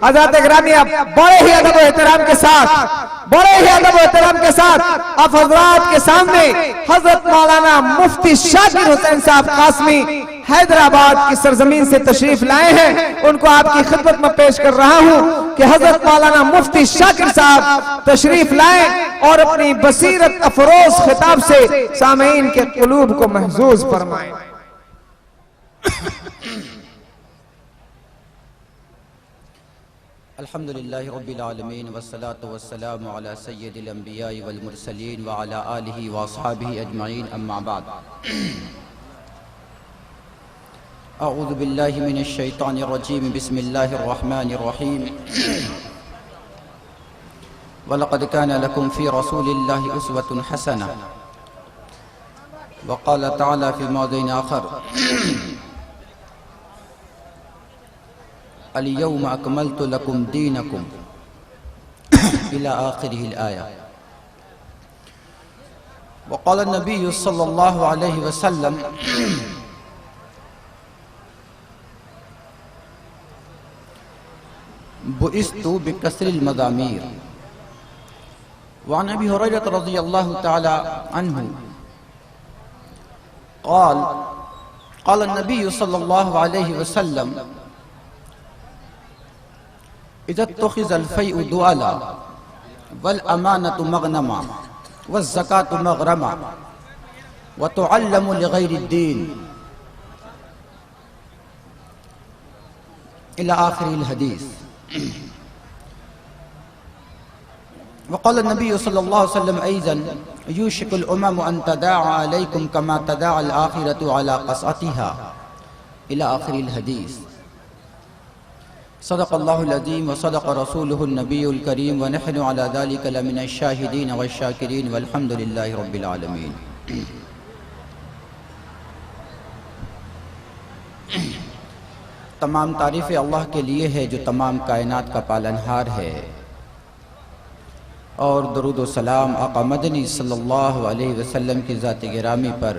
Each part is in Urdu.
حضرات گرامی اب بڑے ہی ادب و احترام کے ساتھ اب حضرات کے سامنے حضرت مولانا مفتی شاکر حسین صاحب قاسمی حیدرآباد کی سرزمین سے تشریف لائے ہیں، ان کو آپ کی خدمت میں پیش کر رہا ہوں کہ حضرت مولانا مفتی شاکر صاحب تشریف لائیں اور اپنی بصیرت افروز خطاب سے سامعین کے قلوب کو محظوظ فرمائیں۔ الحمدللہ رب العالمین والصلاة والسلام علی سید الانبیاء والمرسلین وعلی آلہ واصحابہ اجمعین اما بعد۔ اعوذ باللہ من الشیطان الرجیم بسم اللہ الرحمن الرحیم وَلَقَدْ كَانَ لَكُمْ فِي رَسُولِ اللَّهِ أُسْوَةٌ حَسَنَةٌ وقال تعالی فی موضع آخر اليوم اکملت لکم دینکم الى آخرہ الآیہ وقال النبی صلی اللہ علیہ وسلم بعثت بکسر المضامیر وعن ابی ہریرہ رضی اللہ تعالی عنہ قال النبی صلی اللہ علیہ وسلم اذا اتخذ الفیء دعالا والامانة مغنما والزکاة مغرما وتعلم لغیر الدین الى آخر الحدیث وقال النبي صلى الله عليه وسلم أيضا يوشك الأمم أن تداعى عليكم كما تداعى الآخرة على قصعتها إلى آخر الحديث صدق الله العظيم وصدق رسوله النبي الكريم ونحن على ذلك لمن الشاهدين والشاكرين والحمد لله رب العالمين۔ تمام تعریف اللہ کے لیے ہے جو تمام کائنات کا پالنہار ہے، اور درود و سلام آقا مدنی صلی اللہ علیہ وسلم کی ذات گرامی پر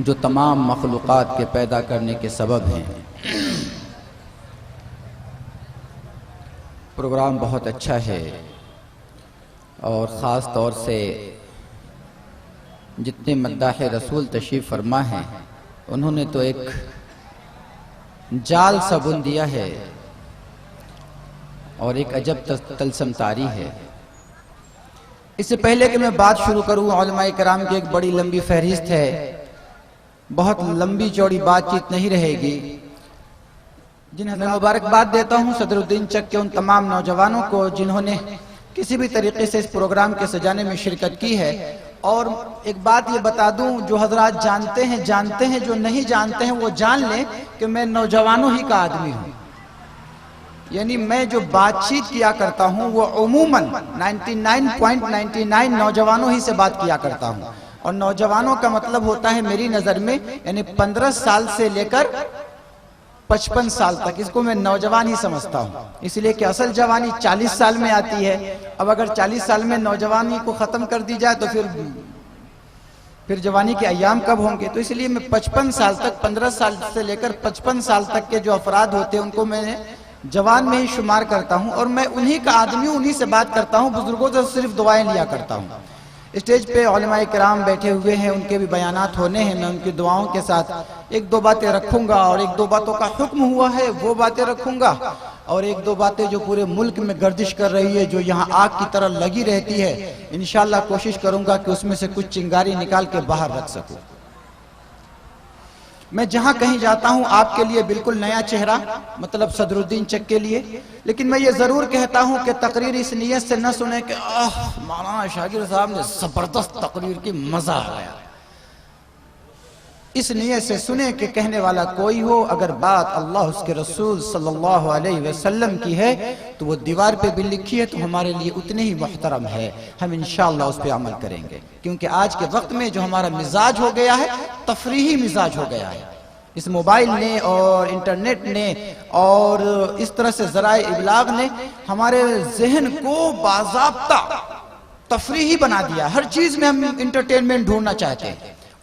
جو تمام مخلوقات کے پیدا کرنے کے سبب ہیں۔ پروگرام بہت اچھا ہے، اور خاص طور سے جتنے مداح رسول تشریف فرما ہیں انہوں نے تو ایک جال سا بن دیا ہے اور ایک عجب تلسم طاری ہے۔ اس سے پہلے کہ میں بات شروع کروں، علماء کرام کی ایک بڑی لمبی فہرست ہے، بہت لمبی چوڑی بات چیت نہیں رہے گی۔ جنہیں میں مبارکباد دیتا ہوں صدر الدین چک کے ان تمام نوجوانوں کو جنہوں نے کسی بھی طریقے سے اس پروگرام کے سجانے میں شرکت کی ہے۔ اور ایک بات یہ بتا دوں، جو حضرات جانتے ہیں، جو نہیں جانتے ہیں وہ جان لیں کہ میں نوجوانوں ہی کا آدمی ہوں، یعنی میں جو بات چیت کیا کرتا ہوں وہ عموماً 99.99 نوجوانوں ہی سے بات کیا کرتا ہوں، اور نوجوانوں کا مطلب ہوتا ہے میری نظر میں یعنی 15 سال سے لے کر 55 سال تک، اس کو میں نوجوان ہی سمجھتا ہوں، اس لیے کہ اصل جوانی 40 سال میں آتی ہے۔ اب اگر 40 سال میں نوجوانی کو ختم کر دی جائے تو پھر جوانی کے ایام کب ہوں گے؟ تو اس لیے میں 55 سال تک، 15 سال سے لے کر 55 سال تک کے جو افراد ہوتے ہیں ان کو میں جوان میں ہی شمار کرتا ہوں، اور میں انہی کا آدمی ہوں، انہی سے بات کرتا ہوں، بزرگوں سے صرف دعائیں لیا کرتا ہوں۔ اسٹیج پہ علماء کرام بیٹھے ہوئے ہیں، ان کے بھی بیانات ہونے ہیں، میں ان کی دعاؤں کے ساتھ ایک دو باتیں رکھوں گا، اور ایک دو باتوں کا حکم ہوا ہے وہ باتیں رکھوں گا، اور ایک دو باتیں جو پورے ملک میں گردش کر رہی ہے، جو یہاں آگ کی طرح لگی رہتی ہے، انشاءاللہ کوشش کروں گا کہ اس میں سے کچھ چنگاری نکال کے باہر رکھ سکوں۔ میں جہاں کہیں جاتا ہوں آپ کے لیے بالکل نیا چہرہ، مطلب صدر الدین چک کے لیے، لیکن میں یہ ضرور کہتا ہوں کہ تقریر اس نیت سے نہ سنیں کہ مولانا شاکر صاحب نے زبردست تقریر کی، مزہ آ گیا۔ اس نیت سے سنیں کہ کہنے والا کوئی ہو، اگر بات اللہ اس کے رسول صلی اللہ علیہ وسلم کی ہے تو وہ دیوار پہ بھی لکھی ہے تو ہمارے لیے اتنے ہی محترم ہے، ہم انشاءاللہ اس پہ عمل کریں گے، کیونکہ آج کے وقت میں جو ہمارا مزاج ہو گیا ہے تفریحی مزاج ہو گیا ہے۔ اس موبائل نے اور انٹرنیٹ نے اور اس طرح سے ذرائع ابلاغ نے ہمارے ذہن کو باضابطہ تفریحی بنا دیا، ہر چیز میں ہم انٹرٹینمنٹ ڈھونڈنا چاہتے ہیں،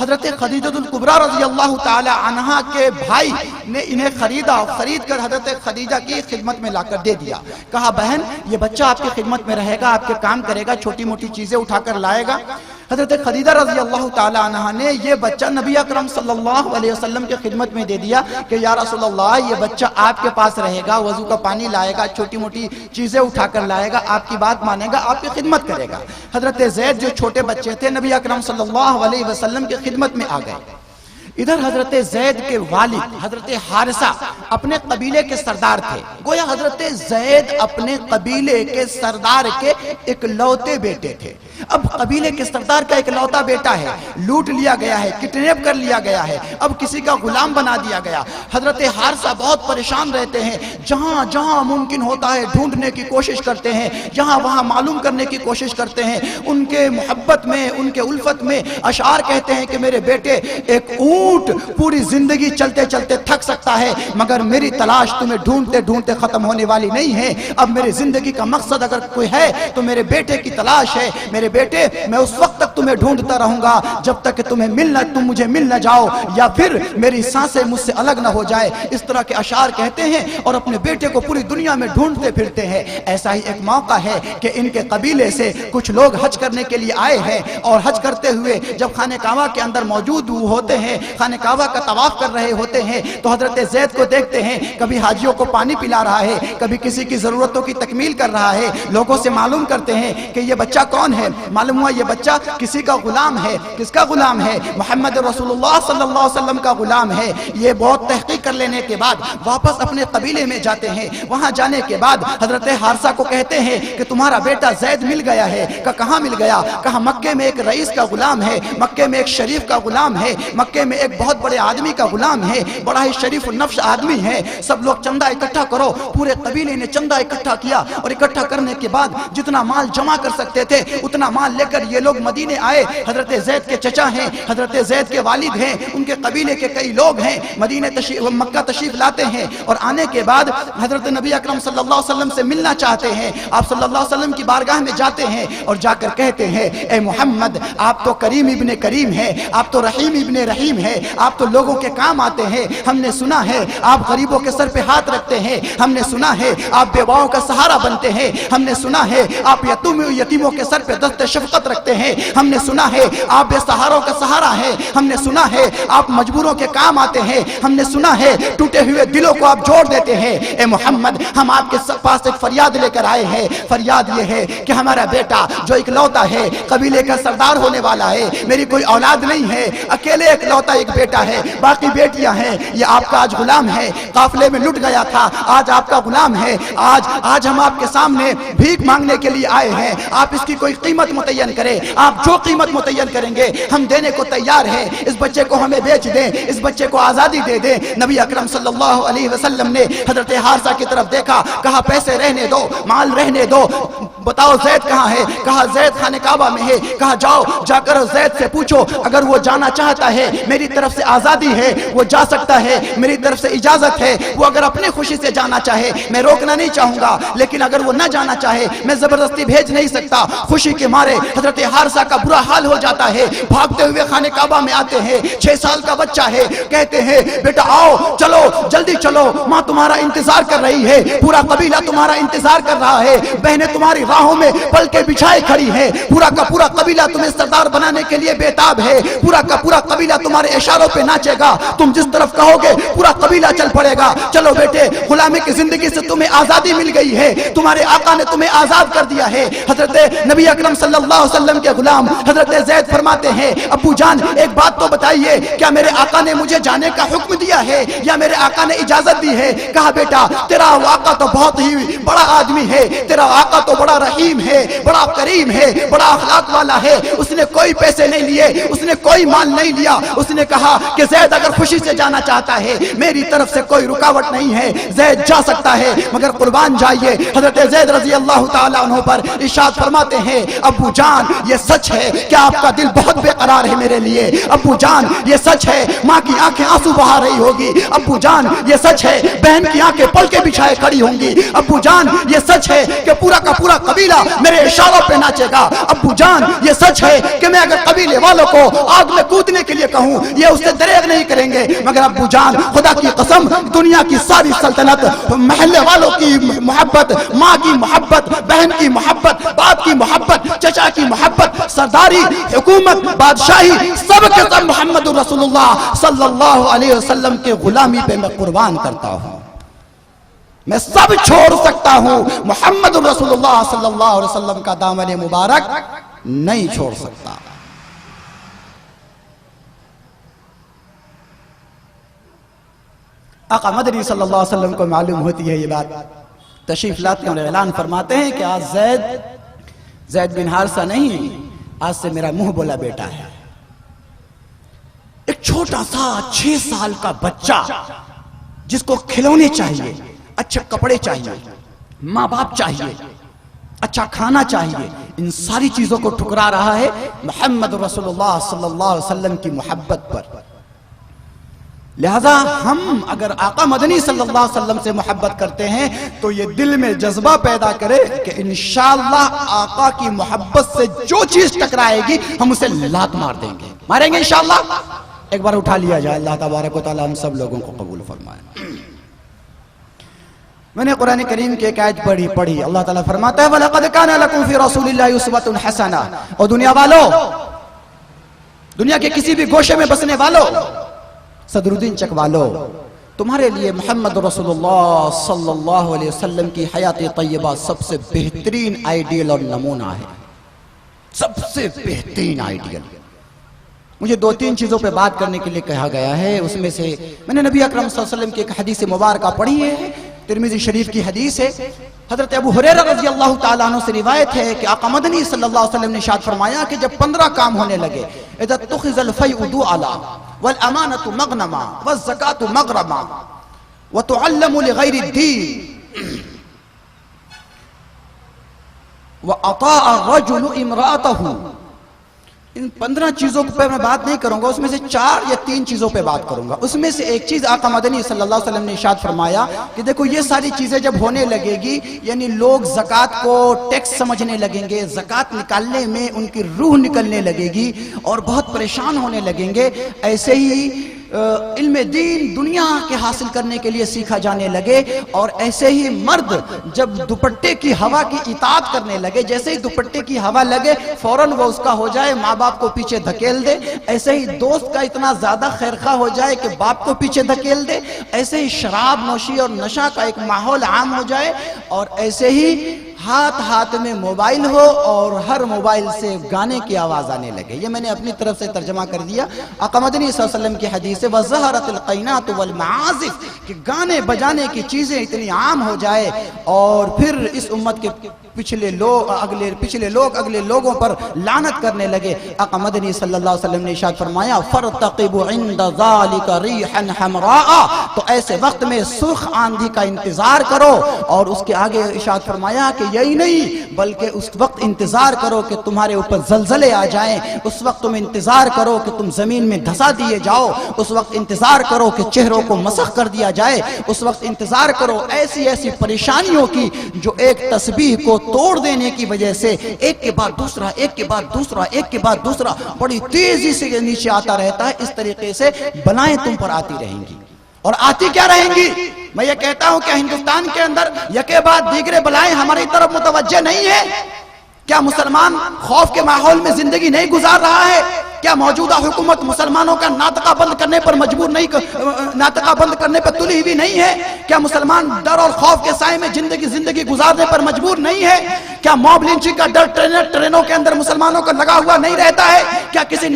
حضرت خدیجہ کبریٰ رضی اللہ تعالی عنہا کے بھائی نے انہیں خرید کر حضرت خدیجہ کی خدمت میں لا کر دے دیا. کہا بہن یہ بچہ آپ کی خدمت میں رہے گا, آپ کے کام کرے گا, چھوٹی موٹی چیزیں اٹھا کر لائے گا. حضرت خدیجہ رضی اللہ تعالی عنہا نے یہ بچہ نبی اکرم صلی اللہ علیہ وسلم کی خدمت میں دے دیا کہ یا رسول اللہ یہ بچہ آپ کے پاس رہے گا, وضو کا پانی لائے گا, چھوٹی موٹی چیزیں اٹھا کر لائے گا, آپ کی بات مانے گا, آپ کی خدمت کرے گا. حضرت زید جو چھوٹے بچے تھے نبی اکرم صلی اللہ علیہ وسلم کی خدمت میں آ گئے. ادھر حضرت زید کے والد حضرت حارثہ اپنے قبیلے کے سردار تھے. گویا حضرت زید اپنے قبیلے کے سردار کے اکلوتے بیٹے تھے. اب قبیلے کے سردار کا اکلوتا بیٹا ہے, لوٹ لیا گیا ہے, کڈنیپ کر لیا گیا ہے, اب کسی کا غلام بنا دیا گیا. حضرت حارثہ بہت پریشان رہتے ہیں, جہاں جہاں ممکن ہوتا ہے ڈھونڈنے کی کوشش کرتے ہیں, جہاں وہاں معلوم کرنے کی کوشش کرتے ہیں. ان کے محبت میں, ان کے الفت میں اشعار کہتے ہیں کہ میرے بیٹے ایک اونٹ پوری زندگی چلتے چلتے تھک سکتا ہے, مگر میری تلاش تمہیں ڈھونڈتے ڈھونڈتے ختم ہونے والی نہیں ہے. اب میری زندگی کا مقصد اگر کوئی ہے تو میرے بیٹے کی تلاش ہے. میرے بیٹے میں اس وقت تک تمہیں ڈھونڈتا رہوں گا جب تک کہ تم مجھے مل نہ جاؤ, یا پھر میری سانسیں مجھ سے الگ نہ ہو جائے. اس طرح کے اشعار کہتے ہیں اور اپنے بیٹے کو پوری دنیا میں ڈھونڈتے پھرتے ہیں. ایسا ہی ایک موقع ہے کہ ان کے قبیلے سے کچھ لوگ حج کرنے کے لیے آئے ہیں, اور حج کرتے ہوئے جب خانہ کعبہ کے اندر موجود ہوتے ہیں, خانہ کعبہ کا طواف کر رہے ہوتے ہیں, تو حضرت زید کو دیکھتے ہیں کبھی حاجیوں کو پانی پلا رہا ہے, کبھی کسی کی ضرورتوں کی تکمیل کر رہا ہے. لوگوں سے معلوم کرتے ہیں کہ یہ بچہ کون ہے. معلوم ہوا یہ بچہ کسی کا غلام ہے. کس کا غلام ہے؟ محمد رسول اللہ صلی اللہ علیہ وسلم کا غلام ہے. یہ بہت تحقیق کر لینے کے بعد واپس اپنے قبیلے میں جاتے ہیں. وہاں جانے کے بعد حضرت حارثہ کو کہتے ہیں کہ تمہارا بیٹا زید مل گیا ہے. کہاں مل گیا؟ کہا مکے میں ایک رئیس کا غلام ہے, مکے میں ایک شریف کا غلام ہے, مکے میں ایک بہت بڑے آدمی کا غلام ہے, بڑا ہی شریف النفس آدمی ہے. سب لوگ چندہ اکٹھا کرو. پورے قبیلے نے چندہ اکٹھا کیا, اور اکٹھا کرنے کے بعد جتنا مال جمع کر سکتے تھے اتنا مال لے کر یہ لوگ مدینے آئے. حضرت زید کے چچا ہیں, حضرت زید کے والد ہیں, ان کے قبیلے کے کئی لوگ ہیں, مکہ تشریف لاتے ہیں. اور آنے کے بعد حضرت نبی اکرم صلی اللہ علیہ وسلم سے ملنا چاہتے ہیں. آپ صلی اللہ علیہ وسلم کی بارگاہ میں جاتے ہیں اور جا کر کہتے ہیں اے محمد آپ تو کریم ابن کریم ہیں, آپ تو رحیم ابن رحیم ہیں, آپ تو لوگوں کے کام آتے ہیں. ہم نے سنا ہے آپ غریبوں کے سر پہ ہاتھ رکھتے ہیں, ہم نے سنا ہے آپ بیواؤں کا سہارا بنتے ہیں, ہم نے سنا ہے آپ یتیموں کے سر پہ دست شفقت رکھتے ہیں, ہم نے سنا ہے آپ بے سہاروں کا سہارا ہیں, ہم نے سنا ہے آپ مجبوروں کے کام آتے ہیں, ہم نے سنا ہے ٹوٹے ہوئے دلوں کو آپ جوڑ دیتے ہیں. اے محمد ہم آپ کے پاس ایک فریاد لے کر آئے ہیں. فریاد یہ ہے کہ ہمارا بیٹا جو اکلوتا ہے, قبیلے کا سردار ہونے والا ہے, میری کوئی اولاد نہیں ہے, اکیلے اکلوتا ایک بیٹا ہے, باقی بیٹیاں ہیں, یہ آپ کا آج غلام ہے. قافلے میں لٹ گیا تھا, آج آپ کا غلام ہے. آج ہم آپ کے سامنے بھیک مانگنے کے لیے آئے ہیں. آپ اس کی کوئی قیمت متعین کریں, آپ جو قیمت متعین کریں گے ہم دینے کو تیار ہیں. اس بچے کو ہمیں بیچ دیں, اس بچے کو آزادی دے دیں. نبی اکرم صلی اللہ علیہ وسلم نے حضرت حارثہ کی طرف دیکھا, کہا پیسے رہنے دو, مال رہنے دو, بتاؤ زید کہاں ہے؟ کہا زید خانہ کعبہ میں ہے. کہا جاؤ جا کر زید سے پوچھو, اگر وہ جانا چاہتا ہے میری طرف سے آزادی ہے, وہ جا سکتا ہے, میری طرف سے اجازت ہے. وہ اگر اپنی خوشی سے جانا چاہے میں روکنا نہیں چاہوں گا, لیکن اگر وہ نہ جانا چاہے میں زبردستی بھیج نہیں سکتا. خوشی کے مارے حضرت حارثہ کا برا حال ہو جاتا ہے, بھاگتے ہوئے خانہ کعبہ میں آتے ہیں. 6 سال کا بچہ ہے, کہتے ہیں بیٹا آؤ, چلو جلدی چلو, ماں تمہارا انتظار کر رہی ہے, پورا قبیلہ تمہارا انتظار کر رہا ہے, بہنیں تمہاری راہوں میں پل کے بچھائے کھڑی ہیں, پورا کا پورا قبیلہ تمہیں سردار بنانے کے لیے بےتاب ہے, پورا کا پورا قبیلہ تمہارے اشاروں پہ ناچے گا, تم جس طرف کہو گے پورا قبیلہ چل پڑے گا. چلو بیٹے غلامی کی زندگی سے تمہیں آزادی مل گئی ہے, تمہارے آقا نے تمہیں آزاد کر دیا ہے. حضرت نبی اکرم صلی اللہ علیہ وسلم کے غلام حضرت زید فرماتے ہیں ابو جان ایک بات تو بتائیے, کیا میرے آقا نے مجھے جانے کا حکم دیا ہے یا میرے آقا نے اجازت دی ہے؟ کہا بیٹا تیرا آقا تو بہت ہی بڑا آدمی ہے, تیرا آقا تو بڑا رحیم ہے, بڑا کریم ہے, بڑا اخلاق والا ہے. اس نے کوئی پیسے نہیں لیے, اس نے کوئی مال نہیں لیا. اس نے کہا کہ زید اگر خوشی سے جانا چاہتا ہے میری طرف سے کوئی رکاوٹ نہیں ہے, زید جا سکتا ہے, مگر قربان جائیے. حضرت زید رضی اللہ تعالیٰ عنہ پر ارشاد فرماتے ہیں ابو جان یہ سچ ہے کہ آپ کا دل بہت بے قرار ہے میرے لیے. ابو جان یہ سچ ہے ماں کی آنکھیں آنسو بہا رہی ہوگی. ابو جان یہ سچ ہے بہن کی آنکھیں پل کے بچھائے کھڑی ہوں گی. ابو جان یہ سچ ہے کہ پورا کا پورا قبیلہ میرے اشاروں پہ ناچے گا۔ ابو جان یہ سچ ہے کہ میں اگر قبیلے والوں کو آگ میں کودنے کے لیے کہوں یہ اس سے دریغ نہیں کریں گے، مگر ابو جان خدا کی قسم دنیا کی ساری سلطنت، محلے والوں کی محبت، ماں کی محبت، بہن کی محبت، باپ کی محبت، چچا کی محبت، سرداری، حکومت، بادشاہی، سب کے سب محمد رسول اللہ صلی اللہ علیہ وسلم کے غلامی پہ میں قربان کرتا ہوں۔ میں سب چھوڑ سکتا ہوں، محمد رسول اللہ صلی اللہ علیہ وسلم کا دامن مبارک نہیں چھوڑ سکتا۔ آقا مدنی صلی اللہ علیہ وسلم کو معلوم ہوتی ہے یہ بات، تشریف لاتے ہیں اور اعلان فرماتے ہیں کہ آج زید بن حارثہ نہیں، آج سے میرا منہ بولا بیٹا ہے۔ ایک چھوٹا سا 6 سال کا بچہ جس کو کھلونے چاہیے، اچھے کپڑے چاہیے، ماں باپ چاہیے، اچھا کھانا چاہیے، ان ساری چیزوں کو ٹھکرا رہا ہے محمد رسول اللہ صلی اللہ علیہ وسلم کی محبت پر۔ لہذا ہم اگر آقا مدنی صلی اللہ علیہ وسلم سے محبت کرتے ہیں تو یہ دل میں جذبہ پیدا کرے کہ انشاءاللہ آقا کی محبت سے جو چیز ٹکرائے گی ہم اسے لات مار دیں گے، ماریں گے انشاءاللہ۔ ایک بار اٹھا لیا جائے، اللہ تبارک و تعالی ہم سب لوگوں کو قبول فرمائے۔ میں نے قرآن کریم کی ایک آیت پڑھی، اللہ تعالیٰ فرماتا ہے وَلَقَدْ كَانَ لَكُمْ فِي رَسُولِ اللَّهِ أُسْوَةٌ حَسَنَةٌ۔ اور دنیا والو، دنیا کے کسی بھی گوشے میں بسنے والو، صدر الدین چک والو، تمہارے لیے محمد رسول اللہ صلی اللہ علیہ وسلم کی حیات طیبہ سب سے بہترین آئیڈیل اور نمونہ ہے، سب سے بہترین آئیڈیل۔ مجھے 2-3 چیزوں پہ بات کرنے کے لیے کہا گیا ہے، اس میں سے میں نے نبی اکرم صلی اللہ علیہ وسلم کی ایک حدیث مبارکہ پڑھی ہے، ترمذی شریف کی حدیث ہے، حضرت ابو ہریرہ رضی اللہ تعالیٰ عنہ سے روایت ہے کہ آقا مدنی صلی اللہ علیہ وسلم نے ارشاد فرمایا کہ جب 15 کام ہونے لگے، اذا اتخذ الفیء دعلا والامانۃ مغنما والزکاۃ مغرما وتعلم لغیر الدین واطاع الرجل امرأته، ان 15 چیزوں پہ میں بات نہیں کروں گا، اس میں سے 4 یا 3 چیزوں پہ بات کروں گا۔ اس میں سے ایک چیز آقا مدنی صلی اللہ علیہ وسلم نے ارشاد فرمایا کہ دیکھو یہ ساری چیزیں جب ہونے لگے گی، یعنی لوگ زکوٰۃ کو ٹیکس سمجھنے لگیں گے، زکوٰۃ نکالنے میں ان کی روح نکلنے لگے گی اور بہت پریشان ہونے لگیں گے، ایسے ہی علم دین دنیا کے حاصل کرنے کے لیے سیکھا جانے لگے، اور ایسے ہی مرد جب دوپٹے کی ہوا کی اطاعت کرنے لگے، جیسے ہی دوپٹے کی ہوا لگے فوراً وہ اس کا ہو جائے، ماں باپ کو پیچھے دھکیل دے، ایسے ہی دوست کا اتنا زیادہ خیرخواہ ہو جائے کہ باپ کو پیچھے دھکیل دے، ایسے ہی شراب نوشی اور نشہ کا ایک ماحول عام ہو جائے، اور ایسے ہی ہاتھ میں موبائل ہو اور ہر موبائل سے گانے کی آواز آنے لگے۔ یہ میں نے اپنی طرف سے ترجمہ کر دیا۔ آقا مدنی صلی اللہ علیہ وسلم کی حدیث ہے وَظَهَرَتِ الْقَيْنَاتُ وَالْمَعَازِفِ، کہ گانے بجانے کی چیزیں اتنی عام ہو جائے، اور پھر اس امت کے پچھلے لوگ اگلے لوگوں پر لعنت کرنے لگے۔ آقا مدنی صلی اللہ علیہ وسلم نے ارشاد فرمایا فَارْتَقِبْ عِنْدَ ذَلِكَ رِيحًا حَمْرَاءَ، تو ایسے وقت میں سرخ آندھی کا انتظار کرو، اور اس کے آگے ارشاد فرمایا کہ یہی نہیں بلکہ اس وقت انتظار کرو کہ تمہارے اوپر زلزلے آ جائیں، اس وقت تم انتظار کرو کہ تم زمین میں دھسا دیے جاؤ، اس وقت انتظار کرو کہ چہروں کو مسخ کر دیا جائے، اس وقت انتظار کرو ایسی پریشانیوں کی جو ایک تسبیح کو توڑ دینے کی وجہ سے ایک کے بعد دوسرا ایک کے بعد دوسرا ایک کے بعد دوسرا بڑی تیزی سے نیچے آتا رہتا ہے۔ اس طریقے سے بلائیں تم پر آتی رہیں گی، اور آتی کیا رہیں گی؟ میں یہ کہتا ہوں کہ ہندوستان کے اندر یکے بعد دیگرے بلائیں ہماری طرف متوجہ نہیں ہے۔ کیا مسلمان خوف کے ماحول میں زندگی نہیں گزار رہا ہے؟ کیا موجودہ حکومت مسلمانوں کا ناطقہ بند کرنے پر ناطقہ بند کرنے پر تلی ہوئی نہیں ہے؟ کیا مسلمان ڈر اور خوف کے سائے میں زندگی گزارنے پر مجبور نہیں ہے؟ کیا موب لنچنگ کا ڈر ٹرینوں کے اندر مسلمانوں کو لگا ہوا نہیں رہتا ہے؟ کیا کسی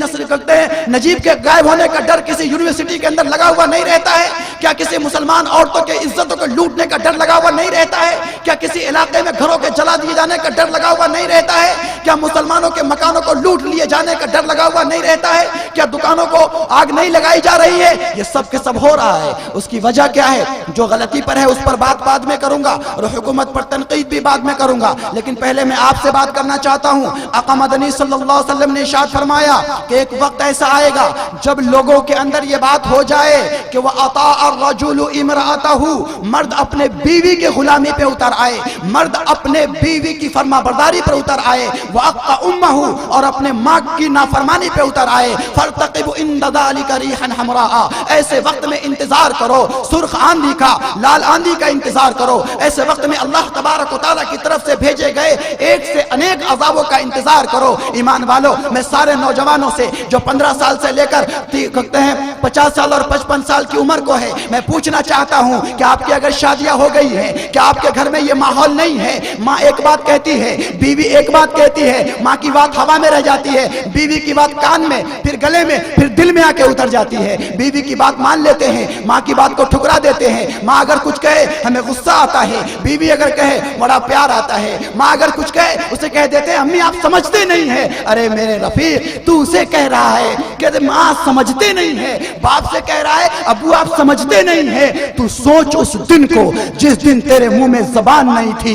نجیب کے غائب ہونے کا ڈر کسی یونیورسٹی کے اندر لگا ہوا نہیں رہتا ہے؟ کیا کسی مسلمان عورتوں کے عزتوں کو لوٹنے کا ڈر لگا ہوا نہیں رہتا ہے؟ کیا کسی علاقے میں گھروں کے جلا دیے جانے کا ڈر لگا ہوا نہیں رہتا ہے؟ کیا مسلمانوں کے مکانوں کو لوٹ لیے جانے کا ڈر لگا ہوا نہیں رہتا ہے؟ کیا دکانوں کو آگ نہیں لگائی جا رہی ہے؟ یہ سب کے سب ہو رہا ہے۔ اس کی وجہ کیا ہے؟ جو غلطی پر ہے اس پر بات بعد میں کروں گا، اور حکومت پر تنقید بھی بعد میں کروں گا، لیکن پہلے میں آپ سے بات کرنا چاہتا ہوں۔ آقا مدنی صلی اللہ علیہ وسلم نے ارشاد فرمایا کہ ایک وقت ایسا آئے گا جب لوگوں کے اندر یہ بات ہو جائے کہ وَأَطَاعَ الرَّجُلُ امْرَأَتَهُ، مرد اپنے بیوی کے غلامی پہ اتر اتر آئے، مرد اپنے بیوی کی فرما برداری پر اتر آئے، وَأَقْطَ أُمَّهُ اور اپنے ماں کی نافرمانی پہ اتر آئے، فَارْتَقِبْ عِنْدَ ذَلِكَ رِيحًا حَمْرَاءَ ایسے وقت میں انتظار کرو سرخ آندھی کا، لال آندھی کا انتظار کرو، ایسے وقت میں اللہ تبارک و تعالیٰ کی طرف سے بھیجے گئے ایک سے انیک عذابوں کا انتظار کرو۔ ایمان والو، میں سارے نوجوانوں سے جو 15 سال سے لے کر کہتے ہیں 50 سال اور 55 سال کی عمر کو ہے، میں پوچھنا چاہتا ہوں کہ آپ کی اگر شادیاں ہو گئی ہیں، کیا آپ کے گھر میں یہ ماحول نہیں ہے؟ ماں ایک بات کہتی ہے، بیوی ایک بات کہتی ہے، ماں کی بات ہوا میں رہ جاتی ہے، بیوی کی بات کان میں، پھر گلے میں، پھر دل میں آ کے اتر جاتی ہے۔ بیوی کی بات مان لیتے ہیں، ماں کی بات کو ٹھکرا دیتے ہیں۔ ماں اگر کچھ کہے ہمیں غصہ آتا ہے، بیوی اگر کہے بڑا پیار آتا ہے۔ ماں اگر کچھ کہے اسے کہہ دیتے ہیں امی آپ سمجھتے نہیں ہیں۔ ارے میرے رفیق، تو اسے کہہ رہا ہے کہ ماں سمجھتے نہیں ہے، باپ سے کہہ رہا ہے ابو آپ سمجھتے نہیں ہیں۔ تو سوچ اس دن کو جس دن تیرے منہ میں زبان نہیں تھی،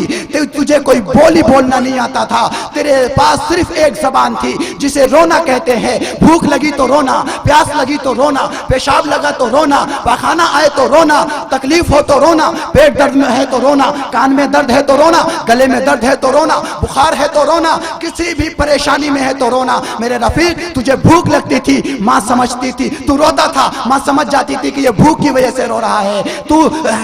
تجھے کوئی بولی بولنا نہیں آتا تھا، تیرے پاس صرف ایک زبان تھی جسے رونا کہتے ہیں۔ بھوک لگی تو رونا، پیاس لگی تو رونا، پیشاب لگا تو رونا، پاخانہ آئے تو رونا، تکلیف ہو تو رونا، پیٹ درد میں ہے تو رونا، کان میں درد ہے تو رونا، گلے میں درد ہے تو رونا، بخار ہے تو رونا، کسی بھی پریشانی میں ہے تو رونا۔ میرے رفیق، تجھے بھوک لگتی تھی، ماں سمجھتی تھی، تو روتا تھا، ماں سمجھ جاتی تھی کہ یہ بھوک کی وجہ سے رو رہا ہے۔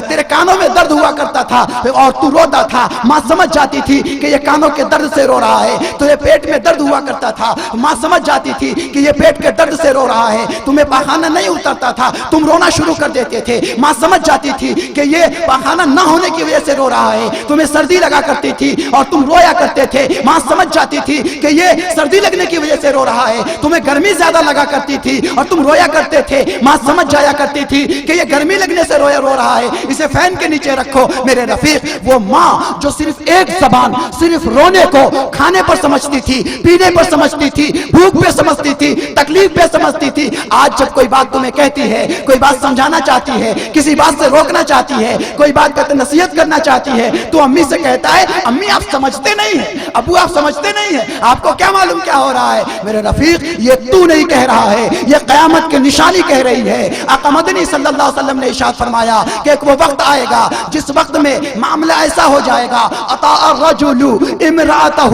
تیرے کانوں میں درد ہوا کرتا تھا اور تو روتا تھا، ماں سمجھ جاتی تھی کہ یہ کانوں کے درد سے رو رہا ہے۔ تجھے پیٹ میں درد ہوا کرتا تھا، ماں سمجھ جاتی تھی کہ یہ پیٹ کے درد سے رو رہا ہے۔ تمہیں پاخانہ نہیں اترتا تھا، تم رونا شروع کر دیتے تھے، ماں سمجھ جاتی تھی کہ یہ پاخانہ نہ ہونے کی وجہ سے رو رہا ہے۔ تمہیں سردی لگا کرتی تھی اور تم رویا کرتے تھے، ماں سمجھ جاتی تھی کہ یہ سردی لگنے کی وجہ سے رو رہا ہے۔ تمہیں گرمی زیادہ لگا کرتی تھی اور تم رویا کرتے تھے، ماں سمجھ جایا کرتی تھی کہ یہ گرمی لگنے سے رو رہا ہے، اسے فین کے نیچے رکھو۔ میرے رفیق، وہ ماں جو صرف ایک زبان، صرف رونے کو کھانے پر سمجھتی تھی، پینے پر سمجھتی تھی، بھوک پہ سمجھتی تھی، تکلیف پہ سمجھتی تھی، آج جب کوئی بات تمہیں کہتی ہے، کوئی بات سمجھانا چاہتی ہے، کسی بات سے روکنا چاہتی ہے، کوئی بات کہتے نصیحت کرنا چاہتی ہے، تو امی سے کہتا ہے امی آپ سمجھتے نہیں ہیں، ابو آپ سمجھتے نہیں ہیں، آپ کو کیا معلوم کیا ہو رہا ہے؟ میرے رفیق، یہ تو نہیں کہہ رہا ہے، یہ قیامت کی نشانی کہہ رہی ہے۔ آقا مدنی صلی اللہ علیہ وسلم نے ارشاد فرمایا کہ ایک وہ وقت آئے گا جس وقت میں معاملہ ایسا ہو جائے گا، اطاع الرجل امرأتہ،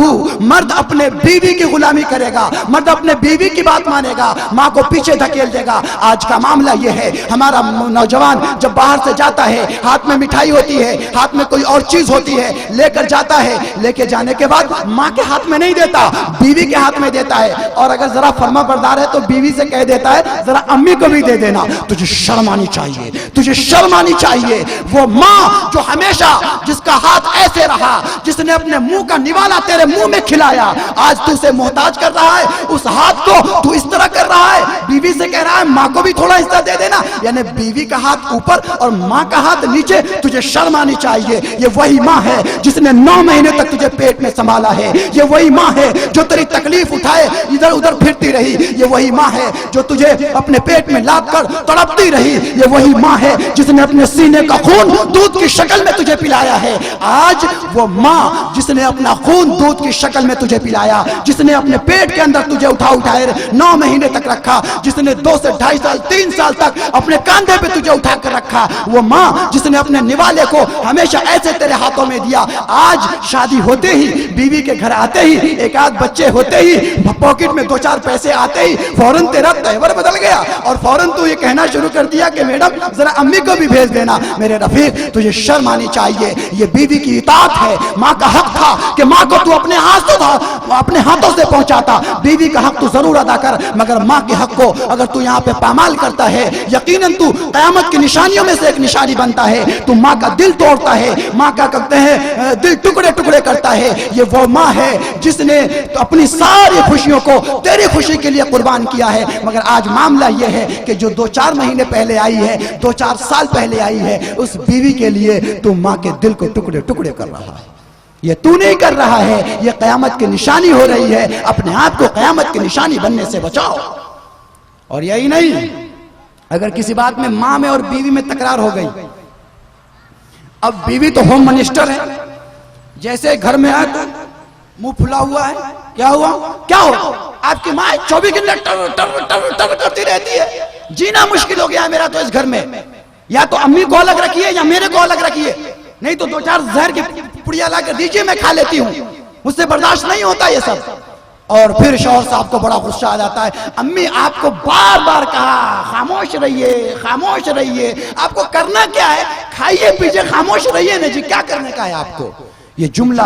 مرد اپنے بیوی کی غلامی کرے گا، مرد اپنے بیوی کی بات مانے گا، ماں کو پیچھے دھکیل دے گا۔ آج کا معاملہ یہ ہے، ہمارا نوجوان جب باہر سے جاتا ہے، ہاتھ میں مٹھائی ہوتی ہے، ہاتھ میں کوئی اور چیز ہوتی ہے، لے کر جاتا ہے، لے کے جانے کے بعد ماں کے ہاتھ میں نہیں دیتا، بیوی کے ہاتھ میں دیتا ہے، اور اگر ذرا فرما بردار ہے تو بیوی سے کہہ دیتا ہے ذرا امی کو بھی دے دینا۔ تجھے شرم آنی چاہیے، تجھے شرم آنی چاہیے۔ وہ ماں جو ہمیشہ جس کا ہاتھ ایسے رہا، جس نے اپنے منہ کا نوالا تیرے منہ میں کھلایا، آج تو اسے محتاج کر رہا ہے، اس ہاتھ کو تو اس طرح کر رہا ہے، بیوی سے کہہ رہا ہے ماں کو بھی تھوڑا حصہ دے دینا، یعنی بیوی کا ہاتھ اوپر اور ماں کا ہاتھ نیچے۔ تجھے شرم آنی چاہیے۔ یہ وہی ماں ہے جس نے 9 مہینے تک تجھے پیٹ میں سنبھالا ہے، یہ وہی ماں ہے جو تیری تکلیف اٹھائے ادھر ادھر پھرتی رہی، یہ وہی ماں ہے جو تجھے اپنے پیٹ میں لاد کر تڑپتی رہی، یہ وہی ماں ہے جس نے اپنے سینے کا خون دودھ کی شکل میں تجھے پلایا ہے۔ آج وہ ماں جس نے اپنا خون دودھ کی شکل میں تجھے پلایا، جس نے اپنے پیٹ کے اندر تجھے اٹھائے 9 مہینے تک رکھا، جس نے 2 سے 2.5 سال 3 سال تک اپنے کاندھے پہ تجھے اٹھا کر رکھا، وہ ماں جس نے اپنے نوالے کو ہمیشہ ایسے تیرے ہاتھوں میں دیا، آج شادی ہوتے ہی، بیوی کے گھر آتے ہی، ایک آدھ بچے ہوتے ہی، پاکٹ میں 2-4 پیسے آتے ہی فوراً تیرا تیور بدل گیا اور فوراً تو یہ کہنا شروع کر دیا کہ میڈم ذرا امی کو بھی بھیج دینا۔ میرے رفیق، تجھے شرم آنی چاہیے۔ یہ بیوی کی اطاعت ہے۔ ماں کا حق تھا کہ ماں کو تو اپنے ہاتھوں سے پہنچاتا، بیوی کا حق تو ضرور ادا کر، مگر ماں کے حق کو اگر تو یہاں پہ پامال کرتا ہے، یقیناً تو قیامت کی نشانیوں میں سے ایک نشانی بنتا ہے۔ تو ماں کا دل توڑتا ہے، ماں کا کہتے ہیں دل ٹکڑے ٹکڑے کرتا ہے۔ یہ وہ ماں ہے جس نے اپنی ساری خوشیوں کو تیری خوشی کے لیے قربان کیا ہے، مگر آج معاملہ یہ ہے کہ جو 2-4 مہینے پہلے آئی ہے، 2-4 سال پہلے آئی ہے، اس بیوی کے لیے تو ماں کے دل کو ٹکڑے ٹکڑے کر رہا ہے۔ یہ تو نہیں کر رہا ہے، یہ قیامت کی نشانی ہو رہی ہے۔ اپنے آپ کو قیامت کی نشانی بننے سے بچاؤ۔ اور یہی نہیں، اگر کسی بات میں ماں میں اور بیوی میں تکرار ہو گئی، اب بیوی تو ہوم منسٹر ہے، جیسے گھر میں آئے تو منہ پھلا ہوا ہے، کیا ہوا کیا ہو، آپ کی ماں 24 گھنٹے ٹر کرتی رہتی ہے، جینا مشکل ہو گیا ہے میرا تو اس گھر میں، یا تو امی کو الگ رکھیے یا میرے کو الگ رکھیے۔ نہیں تو 2-4 زہر کی پڑیا لا کر دیجئے میں کھا لیتی ہوں، مجھ سے برداشت نہیں ہوتا یہ سب۔ اور پھر شوہر صاحب کو بڑا غصہ آ جاتا ہے، امی آپ کو بار بار کہا خاموش رہیے خاموش رہیے، آپ کو کرنا کیا ہے؟ کھائیے پیجئے خاموش رہیے نا جی، کیا کرنے کا ہے آپ کو؟ یہ جملہ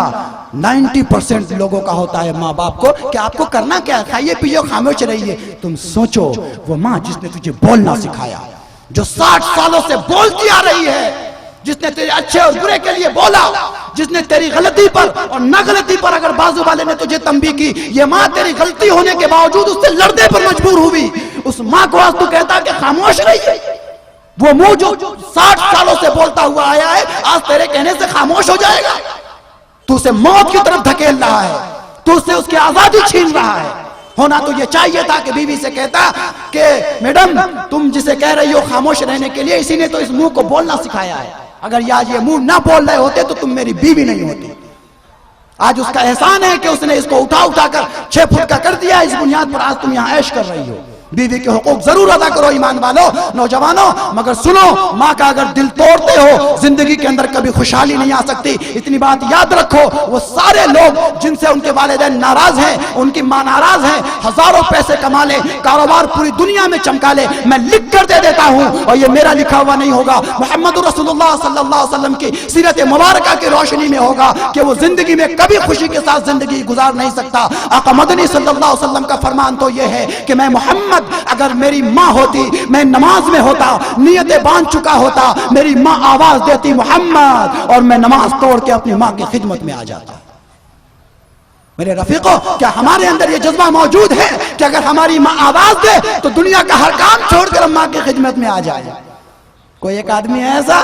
90% لوگوں کا ہوتا ہے ماں باپ کو کہ آپ کو کرنا کیا ہے؟ کھائیے پیجئے خاموش رہیے۔ تم سوچو وہ ماں جس نے تجھے بولنا سکھایا، جو 60 سالوں سے بولتی آ رہی ہے، جس نے تیرے اچھے اور برے کے لیے بولا، جس نے تیری غلطی پر اور نہ غلطی پر اگر بازو والے نے تجھے تنبیہ کی، یہ ماں تیری غلطی ہونے کے باوجود اس سے لڑنے پر مجبور ہوئی، اس ماں کو آج تو کہتا کہ خاموش رہیے؟ وہ منہ جو 60 سالوں سے بولتا ہوا آیا ہے آج تیرے کہنے سے خاموش ہو جائے گا؟ تو اسے موت کی طرف دھکیل رہا ہے، تو اسے اس کی آزادی چھین رہا ہے۔ ہونا تو یہ چاہیے تھا کہ بیوی سے کہتا کہ میڈم تم جسے کہہ رہی ہو خاموش رہنے کے لیے، اسی نے تو اس منہ کو بولنا سکھایا ہے، اگر آج یہ منہ نہ بول رہے ہوتے تو تم میری بیوی نہیں ہوتی۔ آج اس کا احسان ہے کہ اس نے اس کو اٹھا کر 6 فٹ کا کر دیا، اس بنیاد پر آج تم یہاں عیش کر رہی ہو۔ بیوی کے حقوق ضرور ادا کرو ایمان والو، نوجوانوں، مگر سنو، ماں کا اگر دل توڑتے ہو زندگی کے اندر کبھی خوشحالی نہیں آ سکتی۔ اتنی بات یاد رکھو، وہ سارے لوگ جن سے ان کے والدین ناراض ہیں، ان کی ماں ناراض ہیں، ہزاروں پیسے کما لے، کاروبار پوری دنیا میں چمکا لے، میں لکھ کر دے دیتا ہوں اور یہ میرا لکھا ہوا نہیں ہوگا، محمد رسول اللہ صلی اللہ علیہ وسلم کی سیرت مبارکہ کی روشنی میں ہوگا کہ وہ زندگی میں کبھی خوشی کے ساتھ زندگی گزار نہیں سکتا۔ آقا مدنی صلی اللہ علیہ وسلم کا فرمان تو یہ ہے کہ میں محمد اگر میری ماں ہوتی، میں نماز میں ہوتا، نیتیں باندھ چکا ہوتا، میری ماں آواز دیتی محمد، اور میں نماز توڑ کے اپنی ماں کی خدمت میں آ جاتا۔ میرے رفیقوں، کیا ہمارے اندر یہ جذبہ موجود ہے کہ اگر ہماری ماں آواز دے تو دنیا کا ہر کام چھوڑ کر ہم ماں کی خدمت میں آ جائے؟ کوئی ایک آدمی ہے ایسا؟